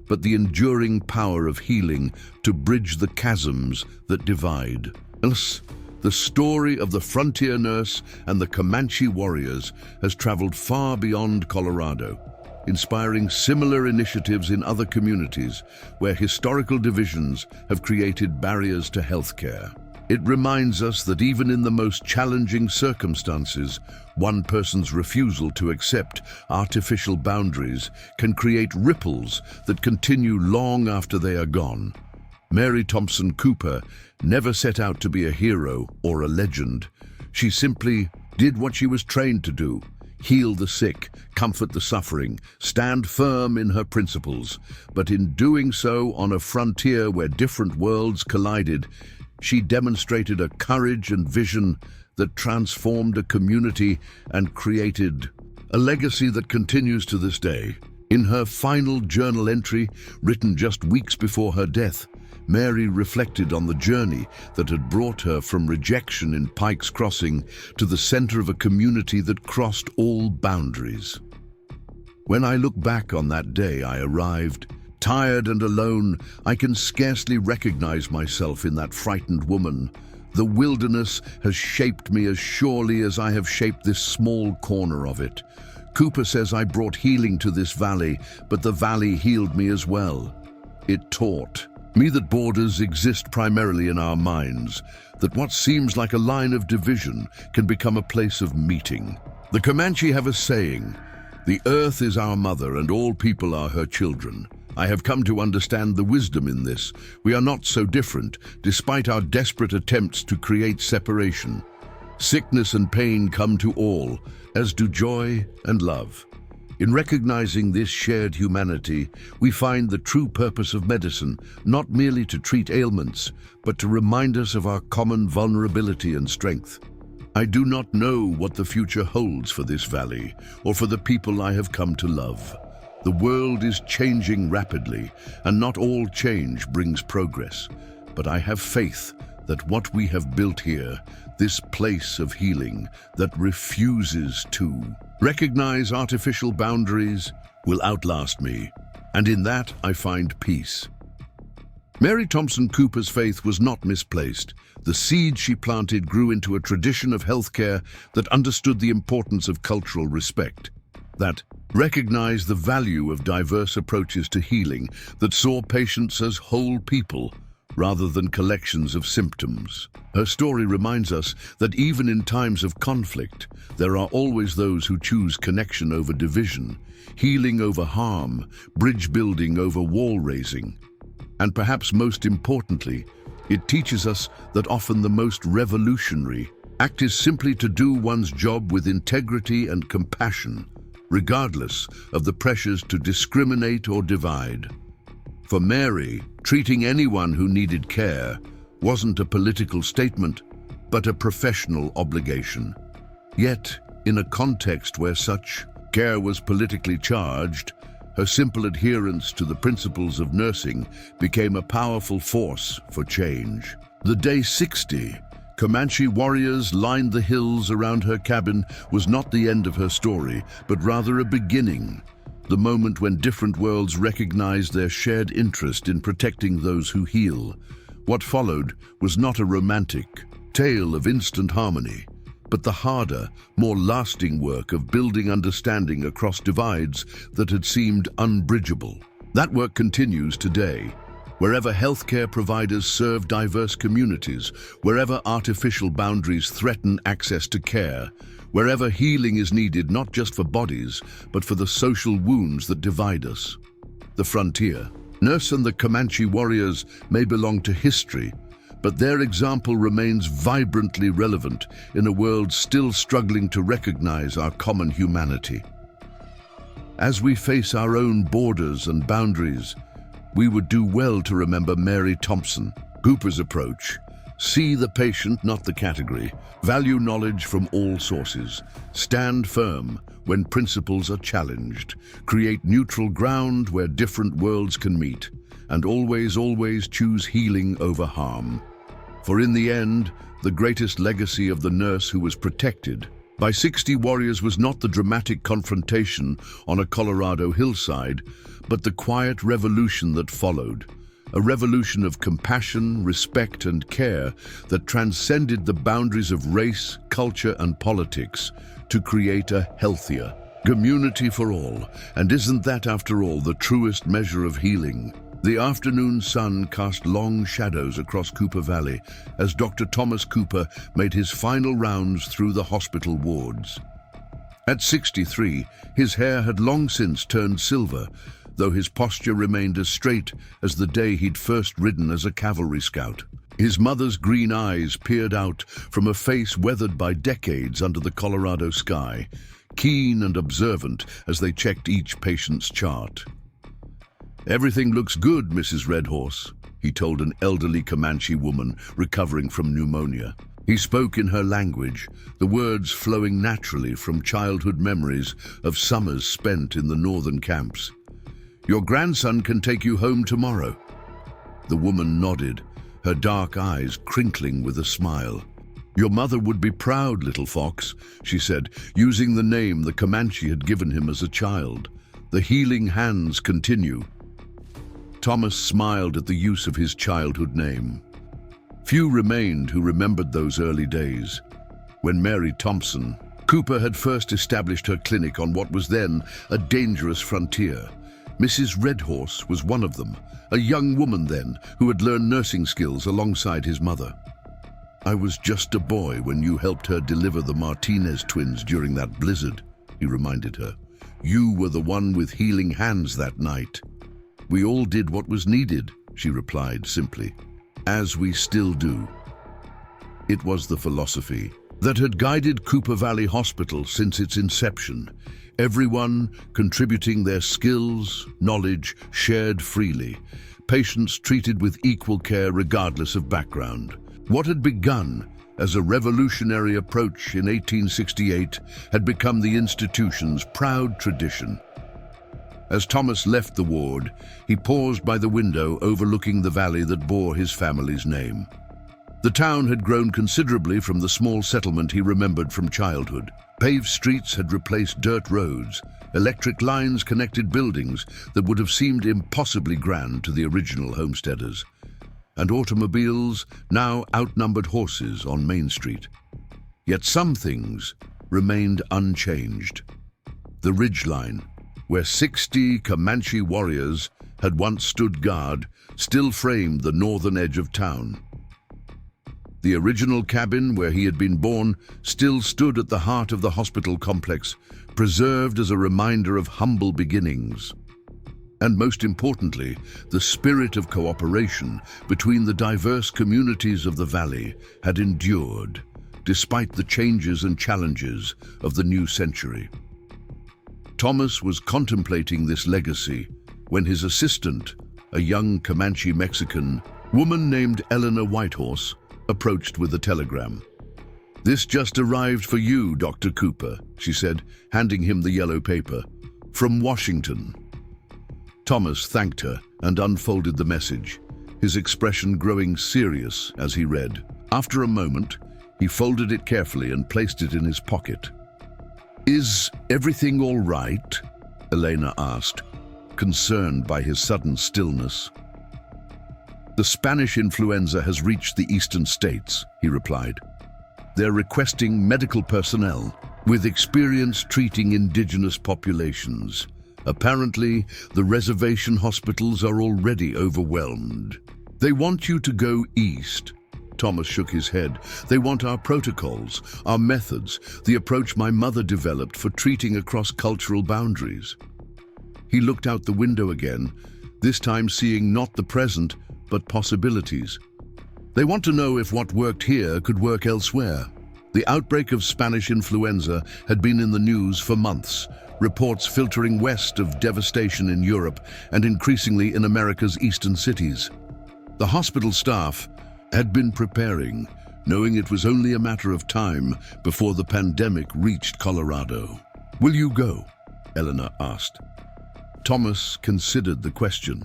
but the enduring power of healing to bridge the chasms that divide. The story of the frontier nurse and the Comanche warriors has traveled far beyond Colorado, inspiring similar initiatives in other communities where historical divisions have created barriers to healthcare. It reminds us that even in the most challenging circumstances, one person's refusal to accept artificial boundaries can create ripples that continue long after they are gone. Mary Thompson Cooper never set out to be a hero or a legend. She simply did what she was trained to do: heal the sick, comfort the suffering, stand firm in her principles. But in doing so on a frontier where different worlds collided, she demonstrated a courage and vision that transformed a community and created a legacy that continues to this day. In her final journal entry, written just weeks before her death, Mary reflected on the journey that had brought her from rejection in Pike's Crossing to the center of a community that crossed all boundaries. When I look back on that day I arrived, tired and alone, I can scarcely recognize myself in that frightened woman. The wilderness has shaped me as surely as I have shaped this small corner of it. Cooper says I brought healing to this valley, but the valley healed me as well. It taught me that borders exist primarily in our minds, that what seems like a line of division can become a place of meeting. The Comanche have a saying, "The earth is our mother and all people are her children." I have come to understand the wisdom in this. We are not so different, despite our desperate attempts to create separation. Sickness and pain come to all, as do joy and love. In recognizing this shared humanity, we find the true purpose of medicine, not merely to treat ailments, but to remind us of our common vulnerability and strength. I do not know what the future holds for this valley, or for the people I have come to love. The world is changing rapidly, and not all change brings progress. But I have faith that what we have built here, this place of healing that refuses to recognize artificial boundaries, will outlast me. And in that I find peace. Mary Thompson Cooper's faith was not misplaced. The seed she planted grew into a tradition of healthcare that understood the importance of cultural respect, that recognized the value of diverse approaches to healing, that saw patients as whole people rather than collections of symptoms. Her story reminds us that even in times of conflict, there are always those who choose connection over division, healing over harm, bridge building over wall raising. And perhaps most importantly, it teaches us that often the most revolutionary act is simply to do one's job with integrity and compassion, regardless of the pressures to discriminate or divide. For Mary, treating anyone who needed care wasn't a political statement, but a professional obligation. Yet, in a context where such care was politically charged, her simple adherence to the principles of nursing became a powerful force for change. The day 60, Comanche warriors lined the hills around her cabin was not the end of her story, but rather a beginning, the moment when different worlds recognized their shared interest in protecting those who heal. What followed was not a romantic tale of instant harmony, but the harder, more lasting work of building understanding across divides that had seemed unbridgeable. That work continues today. Wherever healthcare providers serve diverse communities, wherever artificial boundaries threaten access to care, wherever healing is needed not just for bodies, but for the social wounds that divide us. The frontier. Nurse and the Comanche warriors may belong to history, but their example remains vibrantly relevant in a world still struggling to recognize our common humanity. As we face our own borders and boundaries, we would do well to remember Mary Thompson Cooper's approach. See the patient, not the category. Value knowledge from all sources. Stand firm when principles are challenged. Create neutral ground where different worlds can meet. And always, always choose healing over harm. For in the end, the greatest legacy of the nurse who was protected by 60 warriors was not the dramatic confrontation on a Colorado hillside, but the quiet revolution that followed. A revolution of compassion, respect, and care that transcended the boundaries of race, culture, and politics to create a healthier community for all. And isn't that, after all, the truest measure of healing? The afternoon sun cast long shadows across Cooper Valley as Dr. Thomas Cooper made his final rounds through the hospital wards. At 63, his hair had long since turned silver, though his posture remained as straight as the day he'd first ridden as a cavalry scout. His mother's green eyes peered out from a face weathered by decades under the Colorado sky, keen and observant as they checked each patient's chart. "Everything looks good, Mrs. Redhorse," he told an elderly Comanche woman recovering from pneumonia. He spoke in her language, the words flowing naturally from childhood memories of summers spent in the northern camps. "Your grandson can take you home tomorrow." The woman nodded, her dark eyes crinkling with a smile. "Your mother would be proud, little fox," she said, using the name the Comanche had given him as a child. "The healing hands continue." Thomas smiled at the use of his childhood name. Few remained who remembered those early days. When Mary Thompson, Cooper had first established her clinic on what was then a dangerous frontier. Mrs. Redhorse was one of them, a young woman then who had learned nursing skills alongside his mother. "I was just a boy when you helped her deliver the Martinez twins during that blizzard," he reminded her. "You were the one with healing hands that night." "We all did what was needed," she replied simply, "as we still do." It was the philosophy that had guided Cooper Valley Hospital since its inception, everyone contributing their skills, knowledge shared freely, patients treated with equal care regardless of background. What had begun as a revolutionary approach in 1868 had become the institution's proud tradition. As Thomas left the ward, he paused by the window overlooking the valley that bore his family's name. The town had grown considerably from the small settlement he remembered from childhood. Paved streets had replaced dirt roads, electric lines connected buildings that would have seemed impossibly grand to the original homesteaders, and automobiles now outnumbered horses on Main Street. Yet some things remained unchanged. The ridgeline, where 60 Comanche warriors had once stood guard, still framed the northern edge of town. The original cabin where he had been born still stood at the heart of the hospital complex, preserved as a reminder of humble beginnings. And most importantly, the spirit of cooperation between the diverse communities of the valley had endured, despite the changes and challenges of the new century. Thomas was contemplating this legacy when his assistant, a young Comanche Mexican woman named Eleanor Whitehorse, approached with a telegram. "This just arrived for you, Dr. Cooper," she said, handing him the yellow paper. "From Washington." Thomas thanked her and unfolded the message, his expression growing serious as he read. After a moment, he folded it carefully and placed it in his pocket. "Is everything all right?" Elena asked, concerned by his sudden stillness. "The Spanish influenza has reached the eastern states," he replied. "They're requesting medical personnel with experience treating indigenous populations. Apparently, the reservation hospitals are already overwhelmed. They want you to go east." Thomas shook his head. "They want our protocols, our methods, the approach my mother developed for treating across cultural boundaries." He looked out the window again, this time seeing not the present, but possibilities. "They want to know if what worked here could work elsewhere." The outbreak of Spanish influenza had been in the news for months, reports filtering west of devastation in Europe and increasingly in America's eastern cities. The hospital staff had been preparing, knowing it was only a matter of time before the pandemic reached Colorado. "Will you go?" Eleanor asked. Thomas considered the question.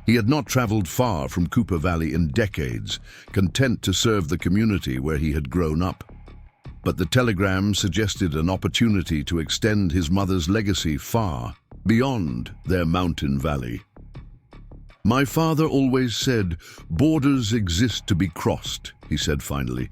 He had not traveled far from Cooper Valley in decades, content to serve the community where he had grown up. But the telegram suggested an opportunity to extend his mother's legacy far beyond their mountain valley. "My father always said, 'Borders exist to be crossed,'" he said finally.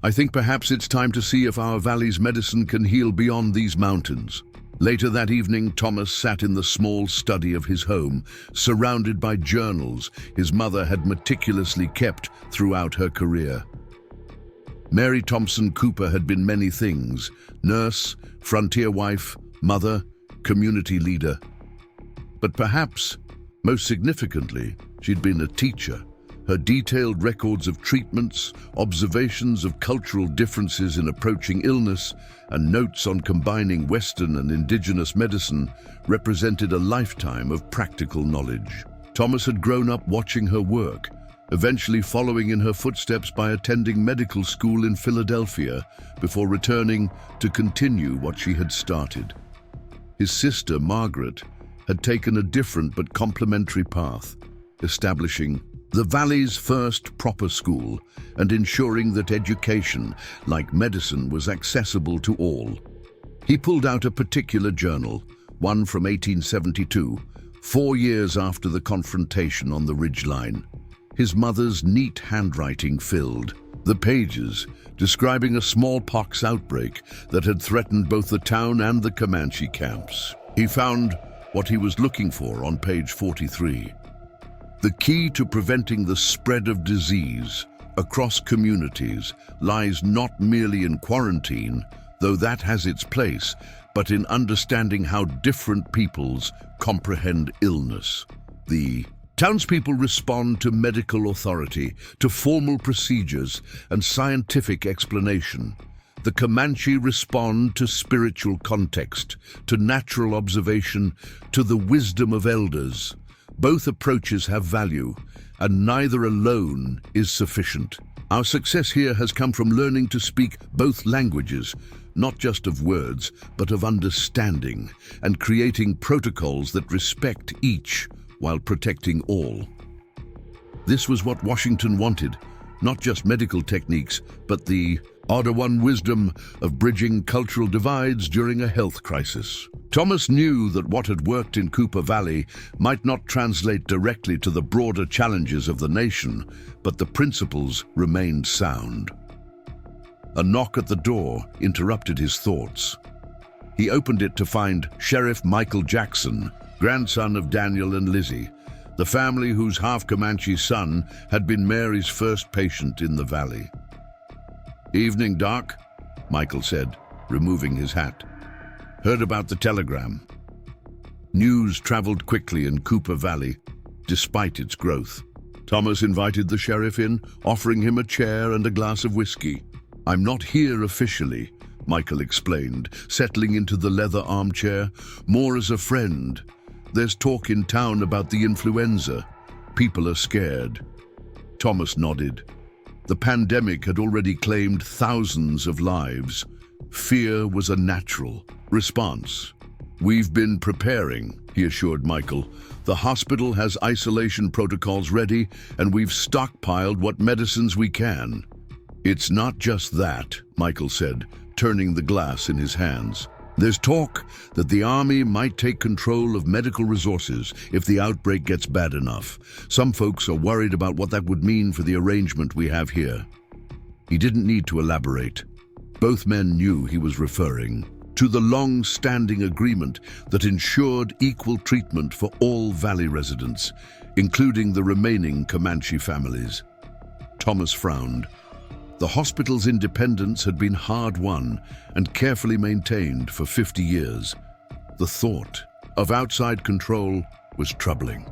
"I think perhaps it's time to see if our valley's medicine can heal beyond these mountains." Later that evening, Thomas sat in the small study of his home, surrounded by journals his mother had meticulously kept throughout her career. Mary Thompson Cooper had been many things: nurse, frontier wife, mother, community leader. But perhaps, most significantly, she'd been a teacher. Her detailed records of treatments, observations of cultural differences in approaching illness, and notes on combining Western and indigenous medicine represented a lifetime of practical knowledge. Thomas had grown up watching her work, eventually following in her footsteps by attending medical school in Philadelphia before returning to continue what she had started. His sister, Margaret, had taken a different but complementary path, establishing the valley's first proper school, and ensuring that education, like medicine, was accessible to all. He pulled out a particular journal, one from 1872, 4 years after the confrontation on the ridgeline. His mother's neat handwriting filled the pages, describing a smallpox outbreak that had threatened both the town and the Comanche camps. He found what he was looking for on page 43. The key to preventing the spread of disease across communities lies not merely in quarantine, though that has its place, but in understanding how different peoples comprehend illness. The townspeople respond to medical authority, to formal procedures and scientific explanation. The Comanche respond to spiritual context, to natural observation, to the wisdom of elders. Both approaches have value, and neither alone is sufficient. Our success here has come from learning to speak both languages, not just of words, but of understanding, and creating protocols that respect each while protecting all. This was what Washington wanted, not just medical techniques, but the hard-won wisdom of bridging cultural divides during a health crisis. Thomas knew that what had worked in Cooper Valley might not translate directly to the broader challenges of the nation, but the principles remained sound. A knock at the door interrupted his thoughts. He opened it to find Sheriff Michael Jackson, grandson of Daniel and Lizzie, the family whose Half-Comanche son had been Mary's first patient in the valley. "Evening, Doc," Michael said, removing his hat. "Heard about the telegram." News traveled quickly in Cooper Valley, despite its growth. Thomas invited the sheriff in, offering him a chair and a glass of whiskey. "I'm not here officially," Michael explained, settling into the leather armchair, "more as a friend. There's talk in town about the influenza. People are scared." Thomas nodded. The pandemic had already claimed thousands of lives. Fear was a natural response. "We've been preparing," he assured Michael. "The hospital has isolation protocols ready, and we've stockpiled what medicines we can." "It's not just that," Michael said, turning the glass in his hands. "There's talk that the Army might take control of medical resources if the outbreak gets bad enough. Some folks are worried about what that would mean for the arrangement we have here." He didn't need to elaborate. Both men knew he was referring to the long-standing agreement that ensured equal treatment for all Valley residents, including the remaining Comanche families. Thomas frowned. The hospital's independence had been hard-won and carefully maintained for 50 years. The thought of outside control was troubling.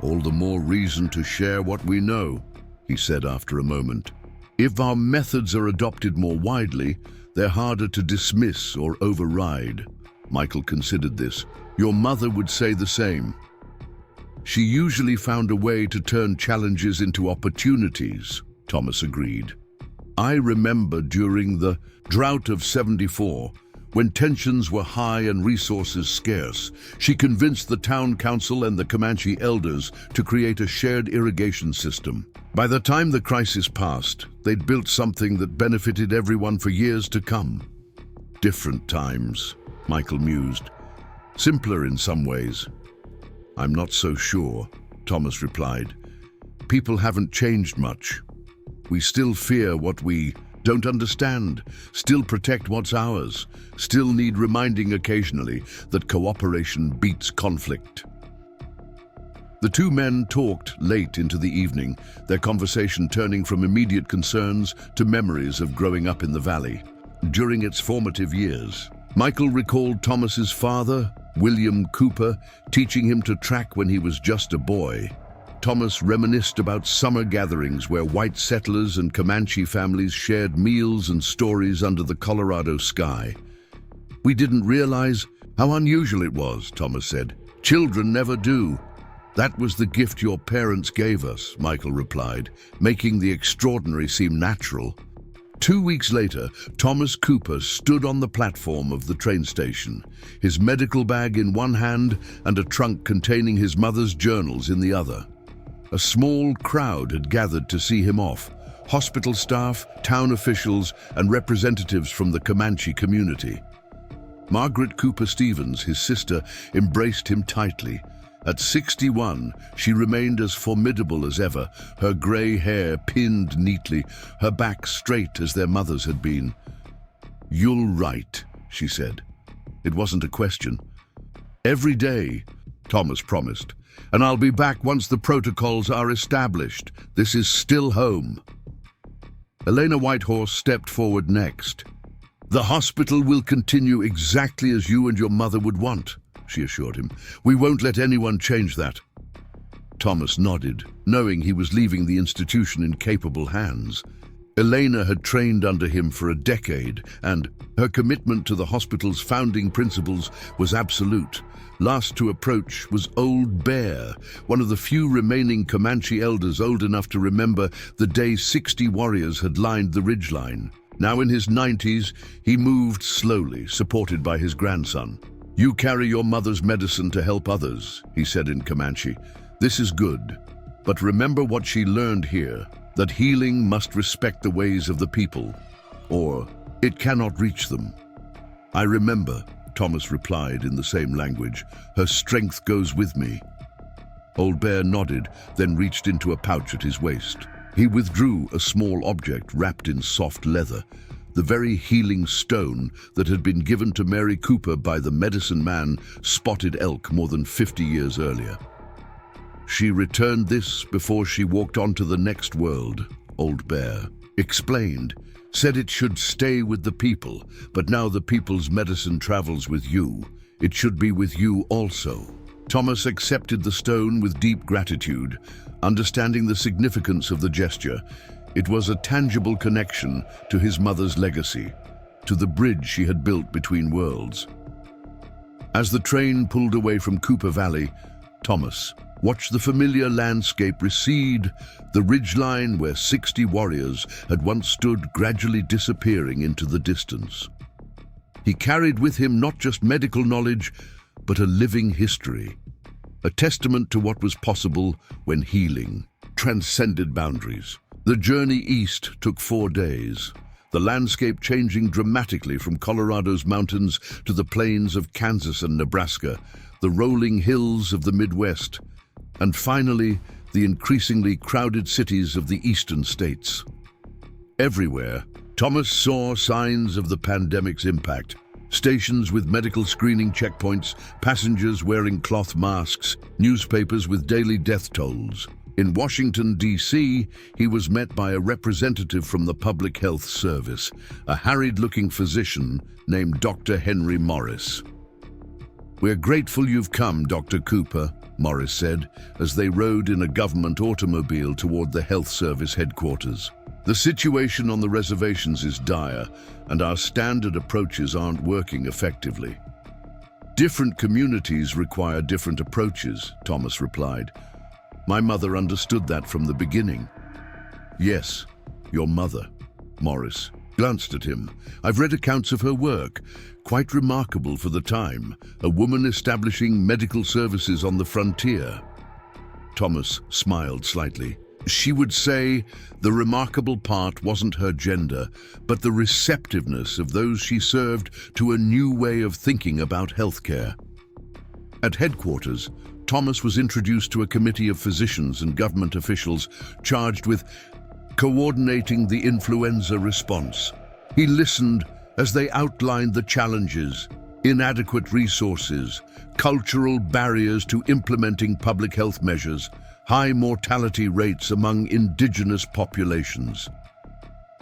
"All the more reason to share what we know," he said after a moment. "If our methods are adopted more widely, they're harder to dismiss or override." Michael considered this. "Your mother would say the same." "She usually found a way to turn challenges into opportunities," Thomas agreed. "I remember during the drought of '74, when tensions were high and resources scarce, she convinced the town council and the Comanche elders to create a shared irrigation system. By the time the crisis passed, they'd built something that benefited everyone for years to come." "Different times," Michael mused. "Simpler in some ways." "I'm not so sure," Thomas replied. "People haven't changed much. We still fear what we don't understand, still protect what's ours, still need reminding occasionally that cooperation beats conflict." The two men talked late into the evening, their conversation turning from immediate concerns to memories of growing up in the valley. During its formative years, Michael recalled Thomas's father, William Cooper, teaching him to track when he was just a boy. Thomas reminisced about summer gatherings where white settlers and Comanche families shared meals and stories under the Colorado sky. "We didn't realize how unusual it was," Thomas said. "Children never do." "That was the gift your parents gave us," Michael replied, making the extraordinary seem natural. 2 weeks later, Thomas Cooper stood on the platform of the train station, his medical bag in one hand and a trunk containing his mother's journals in the other. A small crowd had gathered to see him off. Hospital staff, town officials, and representatives from the Comanche community. Margaret Cooper Stevens, his sister, embraced him tightly. At 61, she remained as formidable as ever, her grey hair pinned neatly, her back straight as their mother's had been. "You'll write," she said. It wasn't a question. "Every day," Thomas promised, "and I'll be back once the protocols are established. This is still home." Elena Whitehorse stepped forward next. "The hospital will continue exactly as you and your mother would want," she assured him. "We won't let anyone change that." Thomas nodded, knowing he was leaving the institution in capable hands. Elena had trained under him for a decade, and her commitment to the hospital's founding principles was absolute. Last to approach was Old Bear, one of the few remaining Comanche elders old enough to remember the day 60 warriors had lined the ridgeline. Now in his 90s, he moved slowly, supported by his grandson. "You carry your mother's medicine to help others," he said in Comanche. "This is good. But remember what she learned here, that healing must respect the ways of the people, or it cannot reach them." "I remember," Thomas replied in the same language. "Her strength goes with me." Old Bear nodded, then reached into a pouch at his waist. He withdrew a small object wrapped in soft leather, the very healing stone that had been given to Mary Cooper by the medicine man Spotted Elk more than 50 years earlier. "She returned this before she walked on to the next world," Old Bear explained. "Said it should stay with the people, but now the people's medicine travels with you. It should be with you also." Thomas accepted the stone with deep gratitude, understanding the significance of the gesture. It was a tangible connection to his mother's legacy, to the bridge she had built between worlds. As the train pulled away from Cooper Valley, Thomas watched the familiar landscape recede, the ridgeline where 60 warriors had once stood gradually disappearing into the distance. He carried with him not just medical knowledge, but a living history, a testament to what was possible when healing transcended boundaries. The journey east took 4 days, the landscape changing dramatically from Colorado's mountains to the plains of Kansas and Nebraska, the rolling hills of the Midwest, and finally, the increasingly crowded cities of the eastern states. Everywhere, Thomas saw signs of the pandemic's impact. Stations with medical screening checkpoints, passengers wearing cloth masks, newspapers with daily death tolls. In Washington, D.C., he was met by a representative from the Public Health Service, a harried-looking physician named Dr. Henry Morris. "We're grateful you've come, Dr. Cooper," Morris said, as they rode in a government automobile toward the health service headquarters. "The situation on the reservations is dire, and our standard approaches aren't working effectively." "Different communities require different approaches," Thomas replied. "My mother understood that from the beginning." "Yes, your mother," Morris glanced at him. "I've read accounts of her work. Quite remarkable for the time, a woman establishing medical services on the frontier." Thomas smiled slightly. "She would say the remarkable part wasn't her gender, but the receptiveness of those she served to a new way of thinking about healthcare." At headquarters, Thomas was introduced to a committee of physicians and government officials charged with coordinating the influenza response. He listened as they outlined the challenges, inadequate resources, cultural barriers to implementing public health measures, high mortality rates among indigenous populations.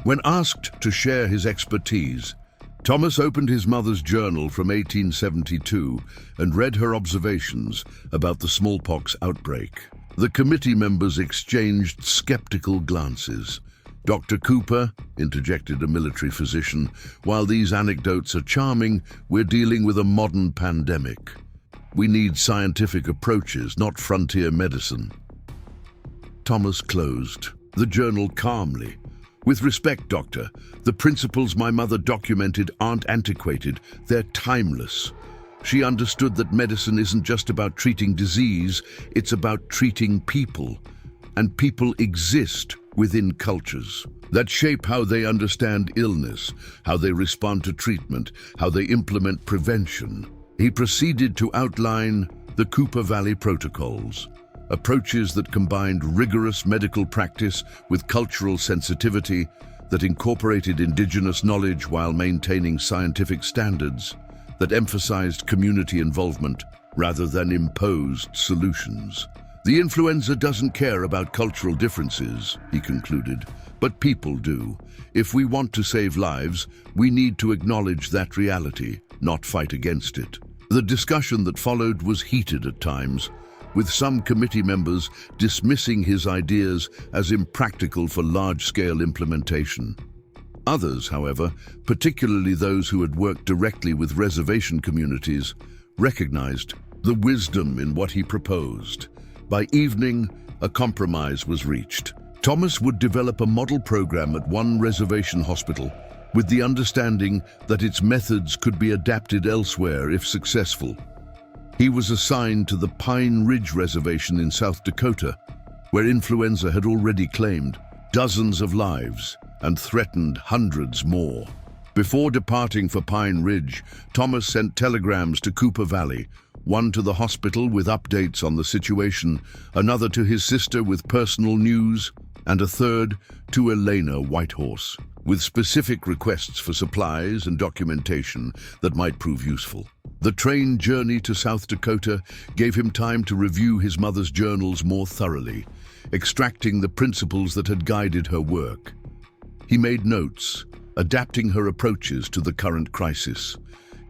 When asked to share his expertise, Thomas opened his mother's journal from 1872 and read her observations about the smallpox outbreak. The committee members exchanged skeptical glances. "Dr. Cooper," interjected a military physician, "while these anecdotes are charming, we're dealing with a modern pandemic. We need scientific approaches, not frontier medicine." Thomas closed the journal calmly. "With respect, Doctor, the principles my mother documented aren't antiquated, they're timeless. She understood that medicine isn't just about treating disease, it's about treating people. and people exist within cultures that shape how they understand illness, how they respond to treatment, how they implement prevention. He proceeded to outline the Cooper Valley Protocols, approaches that combined rigorous medical practice with cultural sensitivity, that incorporated indigenous knowledge while maintaining scientific standards, that emphasized community involvement rather than imposed solutions. The influenza doesn't care about cultural differences, he concluded, but people do. If we want to save lives, we need to acknowledge that reality, not fight against it. The discussion that followed was heated at times, with some committee members dismissing his ideas as impractical for large-scale implementation. Others, however, particularly those who had worked directly with reservation communities, recognized the wisdom in what he proposed. By evening, a compromise was reached. Thomas would develop a model program at one reservation hospital, with the understanding that its methods could be adapted elsewhere if successful. He was assigned to the Pine Ridge Reservation in South Dakota, where influenza had already claimed dozens of lives and threatened hundreds more. Before departing for Pine Ridge, Thomas sent telegrams to Cooper Valley, one to the hospital with updates on the situation, another to his sister with personal news, and a third to Elena Whitehorse, with specific requests for supplies and documentation that might prove useful. The train journey to South Dakota gave him time to review his mother's journals more thoroughly, extracting the principles that had guided her work. He made notes, adapting her approaches to the current crisis,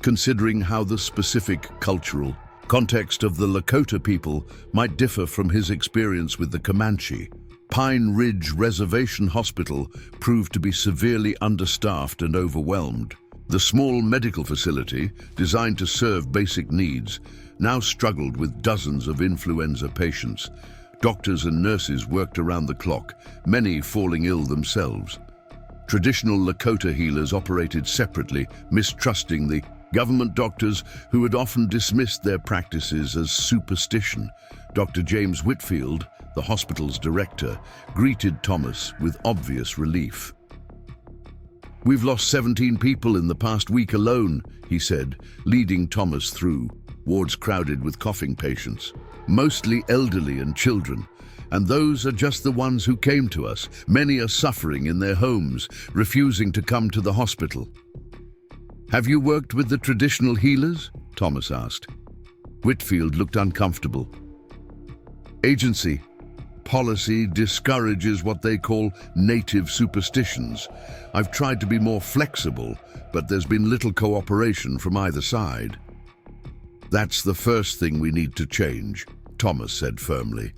considering how the specific cultural context of the Lakota people might differ from his experience with the Comanche. Pine Ridge Reservation Hospital proved to be severely understaffed and overwhelmed. The small medical facility, designed to serve basic needs, now struggled with dozens of influenza patients. Doctors and nurses worked around the clock, many falling ill themselves. Traditional Lakota healers operated separately, mistrusting the government doctors who had often dismissed their practices as superstition. Dr. James Whitfield, the hospital's director, greeted Thomas with obvious relief. "We've lost 17 people in the past week alone," he said, leading Thomas through wards crowded with coughing patients, mostly elderly and children. And those are just the ones who came to us. Many are suffering in their homes, refusing to come to the hospital. "Have you worked with the traditional healers?" Thomas asked. Whitfield looked uncomfortable. "Agency policy discourages what they call native superstitions. I've tried to be more flexible, but there's been little cooperation from either side." "That's the first thing we need to change," Thomas said firmly.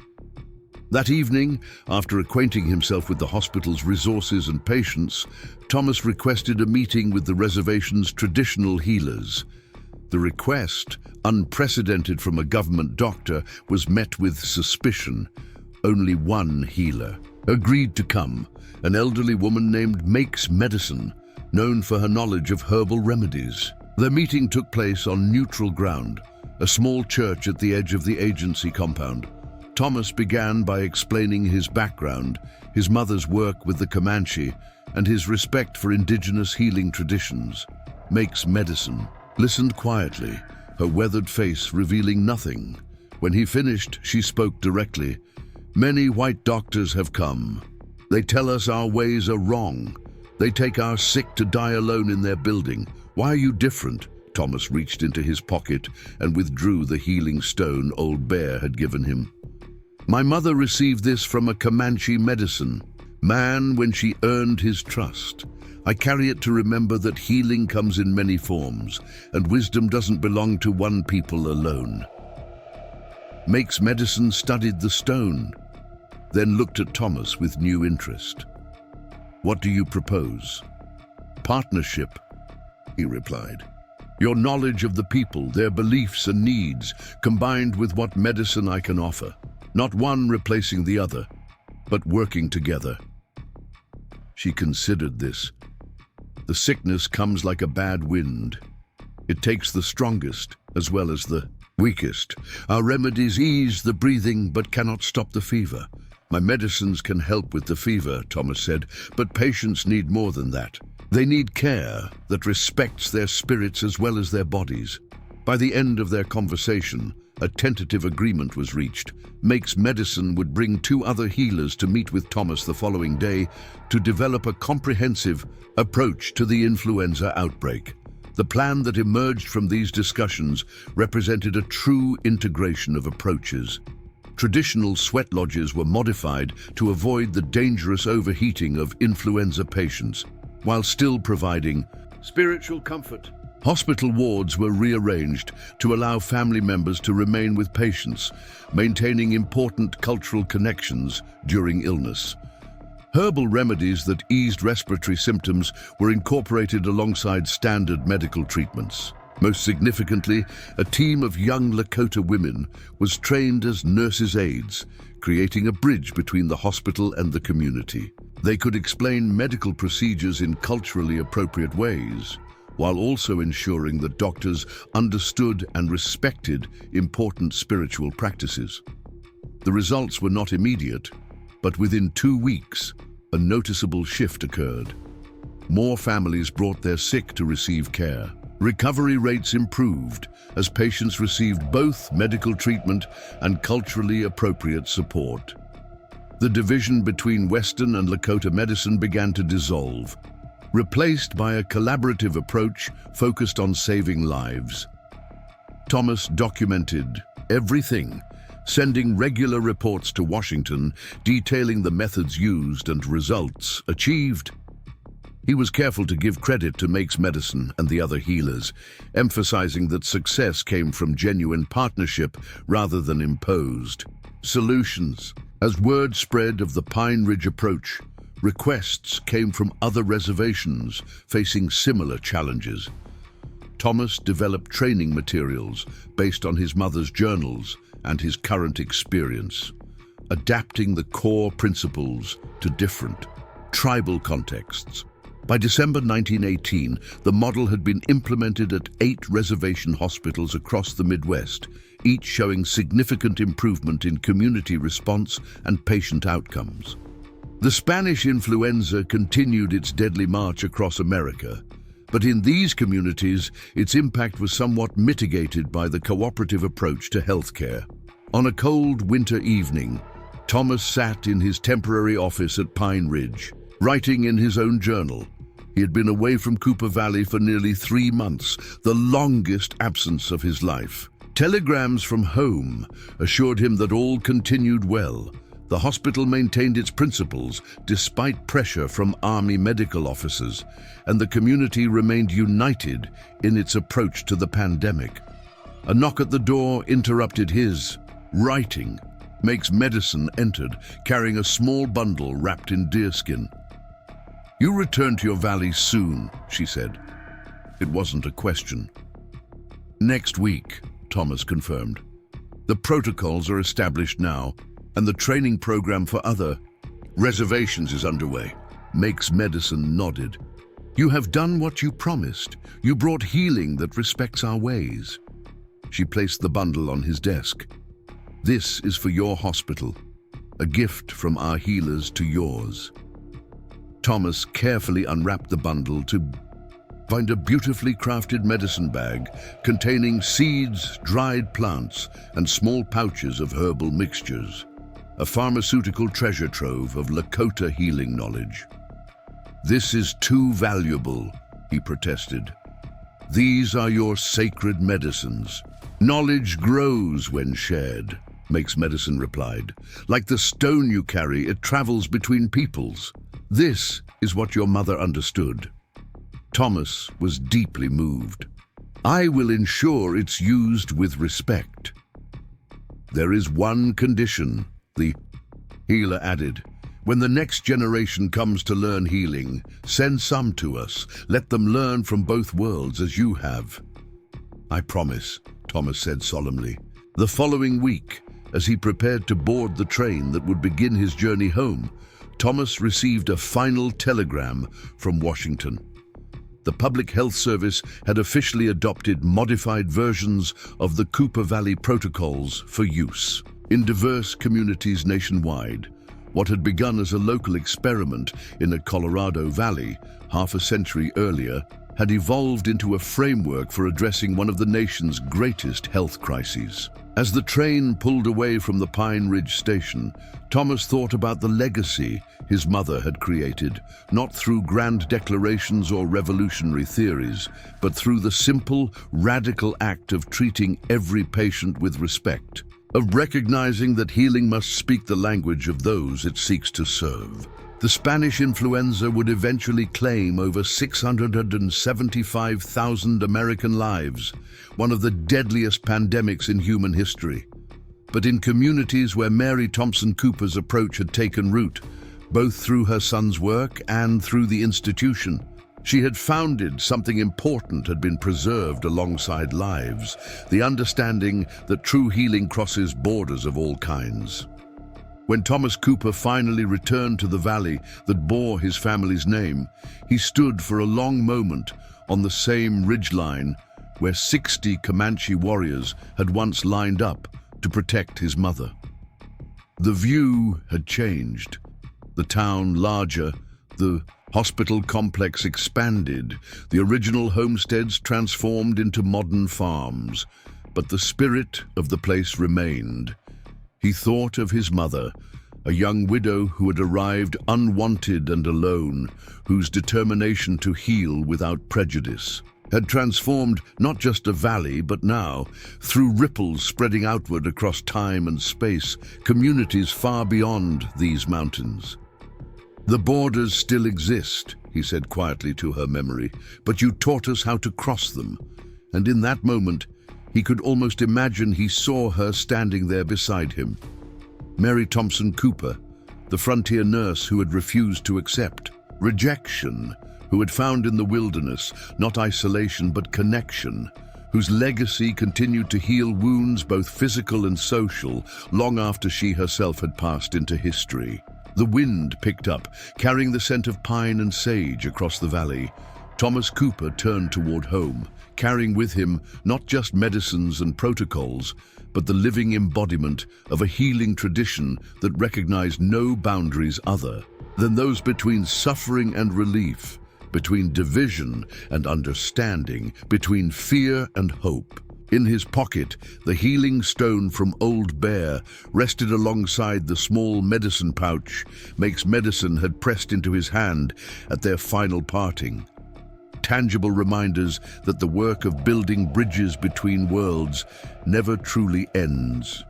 That evening, after acquainting himself with the hospital's resources and patients, Thomas requested a meeting with the reservation's traditional healers. The request, unprecedented from a government doctor, was met with suspicion. Only one healer agreed to come, an elderly woman named Makes Medicine, known for her knowledge of herbal remedies. Their meeting took place on neutral ground, a small church at the edge of the agency compound. Thomas began by explaining his background, his mother's work with the Comanche, and his respect for indigenous healing traditions. Makes Medicine listened quietly, her weathered face revealing nothing. When he finished, she spoke directly. "Many white doctors have come. They tell us our ways are wrong. They take our sick to die alone in their building. Why are you different?" Thomas reached into his pocket and withdrew the healing stone Old Bear had given him. "My mother received this from a Comanche medicine man when she earned his trust. I carry it to remember that healing comes in many forms, and wisdom doesn't belong to one people alone." Makes Medicine studied the stone, then looked at Thomas with new interest. "What do you propose?" "Partnership," he replied. "Your knowledge of the people, their beliefs and needs, combined with what medicine I can offer. Not one replacing the other, but working together." She considered this. "The sickness comes like a bad wind. It takes the strongest as well as the weakest. Our remedies ease the breathing but cannot stop the fever. "My medicines can help with the fever," Thomas said, "but patients need more than that. They need care that respects their spirits as well as their bodies." By the end of their conversation, a tentative agreement was reached. Make's Medicine would bring 2 other healers to meet with Thomas the following day to develop a comprehensive approach to the influenza outbreak. The plan that emerged from these discussions represented a true integration of approaches. Traditional sweat lodges were modified to avoid the dangerous overheating of influenza patients, while still providing spiritual comfort. Hospital wards were rearranged to allow family members to remain with patients, maintaining important cultural connections during illness. Herbal remedies that eased respiratory symptoms were incorporated alongside standard medical treatments. Most significantly, a team of young Lakota women was trained as nurses' aides, creating a bridge between the hospital and the community. They could explain medical procedures in culturally appropriate ways, while also ensuring that doctors understood and respected important spiritual practices. The results were not immediate, but within 2 weeks, a noticeable shift occurred. More families brought their sick to receive care. Recovery rates improved as patients received both medical treatment and culturally appropriate support. The division between Western and Lakota medicine began to dissolve, replaced by a collaborative approach focused on saving lives. Thomas documented everything, sending regular reports to Washington detailing the methods used and results achieved. He was careful to give credit to Make's Medicine and the other healers, emphasizing that success came from genuine partnership rather than imposed solutions. As word spread of the Pine Ridge approach, requests came from other reservations facing similar challenges. Thomas developed training materials based on his mother's journals and his current experience, adapting the core principles to different tribal contexts. By December 1918, the model had been implemented at 8 reservation hospitals across the Midwest, each showing significant improvement in community response and patient outcomes. The Spanish influenza continued its deadly march across America, but in these communities, its impact was somewhat mitigated by the cooperative approach to healthcare. On a cold winter evening, Thomas sat in his temporary office at Pine Ridge, writing in his own journal. He had been away from Cooper Valley for nearly 3 months, the longest absence of his life. Telegrams from home assured him that all continued well. The hospital maintained its principles despite pressure from Army medical officers, and the community remained united in its approach to the pandemic. A knock at the door interrupted his writing. Make's Medicine entered, carrying a small bundle wrapped in deerskin. "You return to your valley soon," she said. It wasn't a question. "Next week," Thomas confirmed. "The protocols are established now, and the training program for other reservations is underway." Make's Medicine nodded. "You have done what you promised. You brought healing that respects our ways." She placed the bundle on his desk. "This is for your hospital, a gift from our healers to yours." Thomas carefully unwrapped the bundle to find a beautifully crafted medicine bag containing seeds, dried plants, and small pouches of herbal mixtures. A pharmaceutical treasure trove of Lakota healing knowledge. "This is too valuable," he protested. "These are your sacred medicines. Knowledge grows when shared," Make's Medicine replied. "Like the stone you carry, it travels between peoples. This is what your mother understood." Thomas was deeply moved. "I will ensure it's used with respect." "There is one condition," the healer added. "When the next generation comes to learn healing, send some to us. Let them learn from both worlds as you have." "I promise," Thomas said solemnly. The following week, as he prepared to board the train that would begin his journey home, Thomas received a final telegram from Washington. The Public Health Service had officially adopted modified versions of the Cooper Valley protocols for use in diverse communities nationwide, What had begun as a local experiment in a Colorado valley half a century earlier had evolved into a framework for addressing one of the nation's greatest health crises. As the train pulled away from the Pine Ridge station, Thomas thought about the legacy his mother had created, not through grand declarations or revolutionary theories, but through the simple, radical act of treating every patient with respect, of recognizing that healing must speak the language of those it seeks to serve. The Spanish influenza would eventually claim over 675,000 American lives, one of the deadliest pandemics in human history. But in communities where Mary Thompson Cooper's approach had taken root, both through her son's work and through the institution, she had founded something important had been preserved alongside lives, the understanding that true healing crosses borders of all kinds. When Thomas Cooper finally returned to the valley that bore his family's name, he stood for a long moment on the same ridgeline where 60 Comanche warriors had once lined up to protect his mother. The view had changed. The town larger, the hospital complex expanded, the original homesteads transformed into modern farms, but the spirit of the place remained. He thought of his mother, a young widow who had arrived unwanted and alone, whose determination to heal without prejudice had transformed not just a valley, but now, through ripples spreading outward across time and space, communities far beyond these mountains. "The borders still exist," he said quietly to her memory, "but you taught us how to cross them." And in that moment, he could almost imagine he saw her standing there beside him. Mary Thompson Cooper, the frontier nurse who had refused to accept rejection, who had found in the wilderness not isolation but connection, whose legacy continued to heal wounds both physical and social long after she herself had passed into history. The wind picked up, carrying the scent of pine and sage across the valley. Thomas Cooper turned toward home, carrying with him not just medicines and protocols, but the living embodiment of a healing tradition that recognized no boundaries other than those between suffering and relief, between division and understanding, between fear and hope. In his pocket, the healing stone from Old Bear rested alongside the small medicine pouch Make's medicine had pressed into his hand at their final parting. Tangible reminders that the work of building bridges between worlds never truly ends.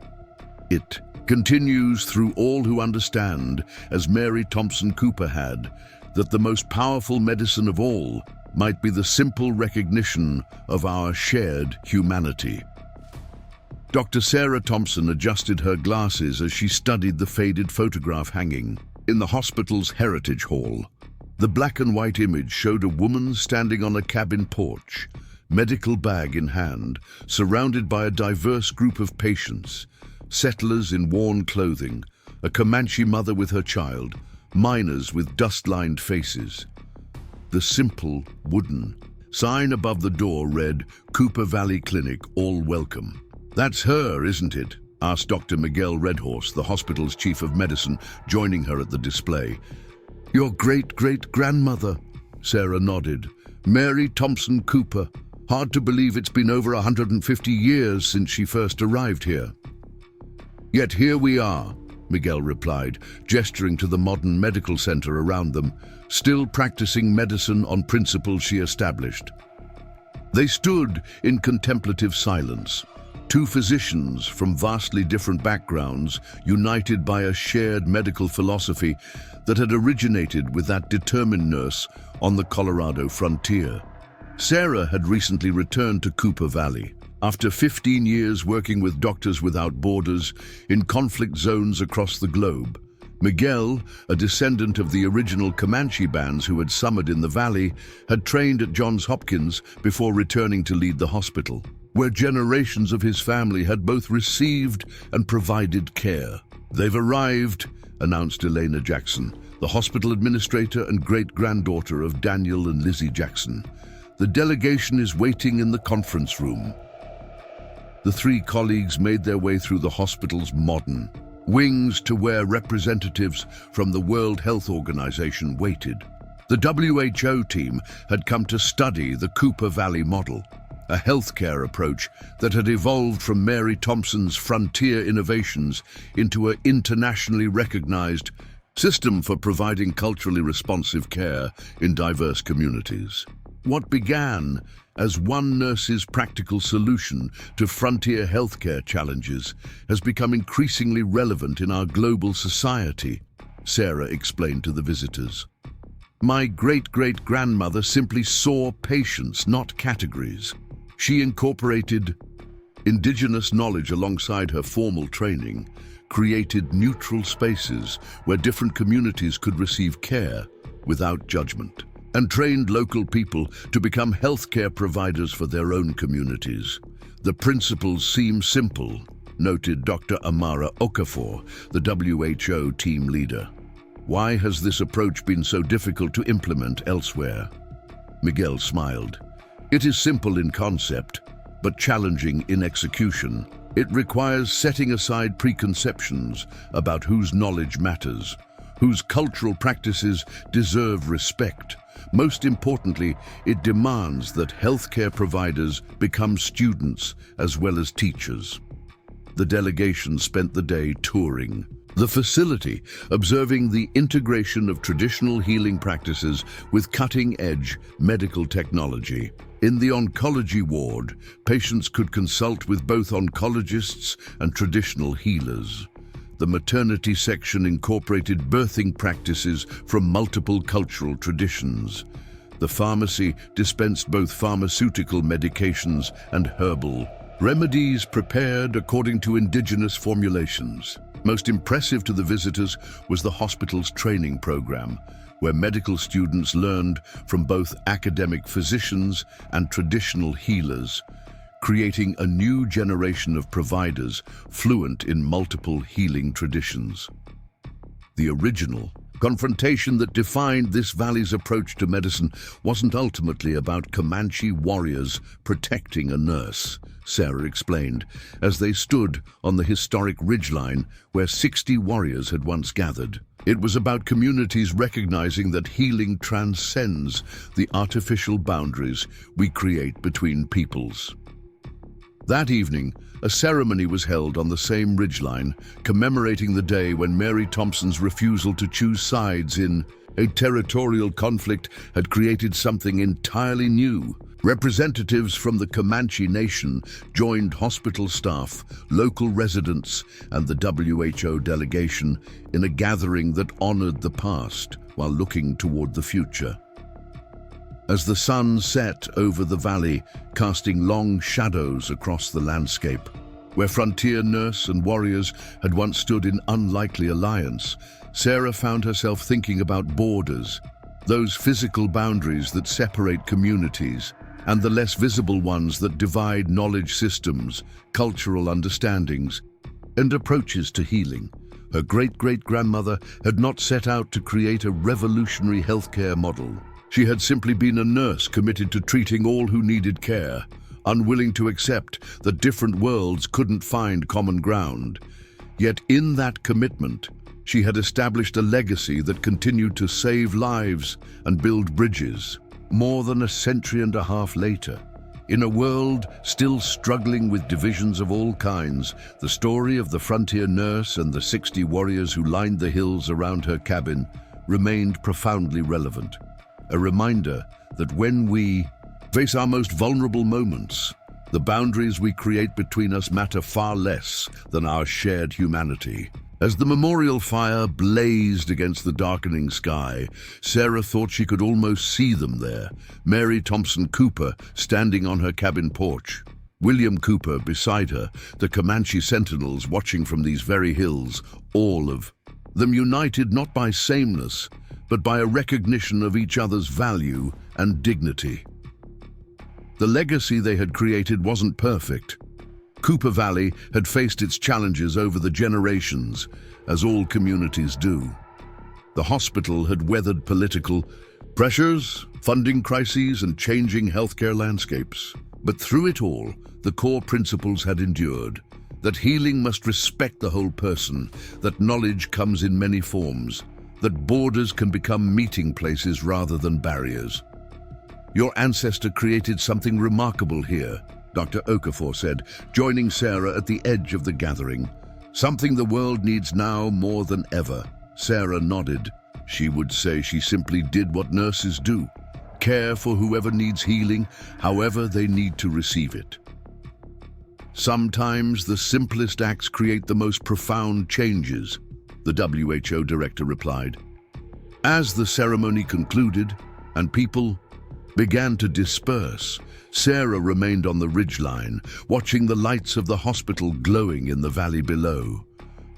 It continues through all who understand, as Mary Thompson Cooper had, that the most powerful medicine of all might be the simple recognition of our shared humanity. Dr. Sarah Thompson adjusted her glasses as she studied the faded photograph hanging in the hospital's Heritage Hall. The black and white image showed a woman standing on a cabin porch, medical bag in hand, surrounded by a diverse group of patients, settlers in worn clothing, a Comanche mother with her child, miners with dust-lined faces. The simple, wooden sign above the door read, "Cooper Valley Clinic, all welcome." "That's her, isn't it?" asked Dr. Miguel Redhorse, the hospital's chief of medicine, joining her at the display. "Your great-great-grandmother," Sarah nodded. "Mary Thompson Cooper. Hard to believe it's been over 150 years since she first arrived here." "Yet here we are," Miguel replied, gesturing to the modern medical center around them, still practicing medicine on principles she established. They stood in contemplative silence, two physicians from vastly different backgrounds, united by a shared medical philosophy that had originated with that determined nurse on the Colorado frontier. Sarah had recently returned to Cooper Valley, after 15 years working with Doctors Without Borders in conflict zones across the globe. Miguel, a descendant of the original Comanche bands who had summered in the valley, had trained at Johns Hopkins before returning to lead the hospital, where generations of his family had both received and provided care. "They've arrived," announced Elena Jackson, the hospital administrator and great-granddaughter of Daniel and Lizzie Jackson. "The delegation is waiting in the conference room." The three colleagues made their way through the hospital's modern, wings to where representatives from the World Health Organization waited. The WHO team had come to study the Cooper Valley model, a healthcare approach that had evolved from Mary Thompson's frontier innovations into an internationally recognized system for providing culturally responsive care in diverse communities. What began as one nurse's practical solution to frontier healthcare challenges has become increasingly relevant in our global society, Sarah explained to the visitors. My great-great-grandmother simply saw patients, not categories. She incorporated indigenous knowledge alongside her formal training, created neutral spaces where different communities could receive care without judgment, and trained local people to become healthcare providers for their own communities. The principles seem simple, noted Dr. Amara Okafor, the WHO team leader. Why has this approach been so difficult to implement elsewhere? Miguel smiled. It is simple in concept, but challenging in execution. It requires setting aside preconceptions about whose knowledge matters, whose cultural practices deserve respect. Most importantly, it demands that healthcare providers become students as well as teachers. The delegation spent the day touring the facility, observing the integration of traditional healing practices with cutting-edge medical technology. In the oncology ward, patients could consult with both oncologists and traditional healers. The maternity section incorporated birthing practices from multiple cultural traditions. The pharmacy dispensed both pharmaceutical medications and herbal remedies prepared according to indigenous formulations. Most impressive to the visitors was the hospital's training program, where medical students learned from both academic physicians and traditional healers, creating a new generation of providers fluent in multiple healing traditions. The original confrontation that defined this valley's approach to medicine wasn't ultimately about Comanche warriors protecting a nurse, Sarah explained, as they stood on the historic ridgeline where 60 warriors had once gathered. It was about communities recognizing that healing transcends the artificial boundaries we create between peoples. That evening, a ceremony was held on the same ridgeline, commemorating the day when Mary Thompson's refusal to choose sides in a territorial conflict had created something entirely new. Representatives from the Comanche Nation joined hospital staff, local residents, and the WHO delegation in a gathering that honored the past while looking toward the future. As the sun set over the valley, casting long shadows across the landscape, where frontier nurse and warriors had once stood in unlikely alliance, Sarah found herself thinking about borders, those physical boundaries that separate communities, and the less visible ones that divide knowledge systems, cultural understandings, and approaches to healing. Her great-great-grandmother had not set out to create a revolutionary healthcare model. She had simply been a nurse committed to treating all who needed care, unwilling to accept that different worlds couldn't find common ground. Yet in that commitment, she had established a legacy that continued to save lives and build bridges. More than a century and a half later, in a world still struggling with divisions of all kinds, the story of the frontier nurse and the 60 warriors who lined the hills around her cabin remained profoundly relevant. A reminder that when we face our most vulnerable moments, the boundaries we create between us matter far less than our shared humanity. As the memorial fire blazed against the darkening sky, Sarah thought she could almost see them there. Mary Thompson Cooper standing on her cabin porch, William Cooper beside her, the Comanche sentinels watching from these very hills, all of them united not by sameness, but by a recognition of each other's value and dignity. The legacy they had created wasn't perfect. Cooper Valley had faced its challenges over the generations, as all communities do. The hospital had weathered political pressures, funding crises, and changing healthcare landscapes. But through it all, the core principles had endured. that healing must respect the whole person, that knowledge comes in many forms, that borders can become meeting places rather than barriers. Your ancestor created something remarkable here, Dr. Okafor said, joining Sarah at the edge of the gathering. Something the world needs now more than ever. Sarah nodded. She would say she simply did what nurses do, care for whoever needs healing, however they need to receive it. Sometimes the simplest acts create the most profound changes, the WHO director replied. As the ceremony concluded and people began to disperse, Sarah remained on the ridgeline, watching the lights of the hospital glowing in the valley below.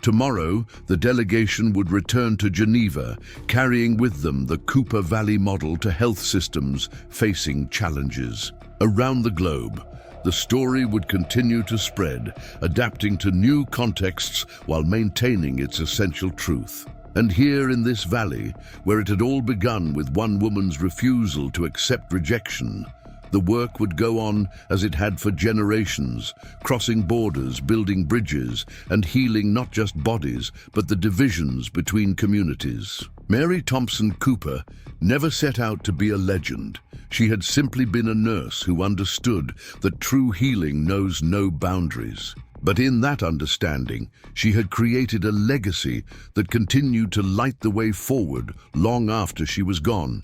Tomorrow, the delegation would return to Geneva, carrying with them the Cooper Valley model to health systems facing challenges. Around the globe, the story would continue to spread, adapting to new contexts while maintaining its essential truth. And here in this valley, where it had all begun with one woman's refusal to accept rejection, the work would go on as it had for generations, crossing borders, building bridges, and healing not just bodies, but the divisions between communities. Mary Thompson Cooper never set out to be a legend. She had simply been a nurse who understood that true healing knows no boundaries. But in that understanding, she had created a legacy that continued to light the way forward long after she was gone.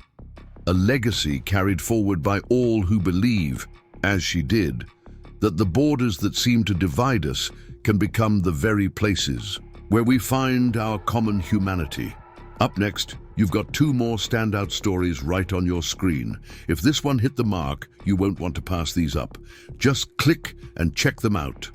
A legacy carried forward by all who believe, as she did, that the borders that seem to divide us can become the very places where we find our common humanity. Up next, you've got two more standout stories right on your screen. If this one hit the mark, you won't want to pass these up. Just click and check them out.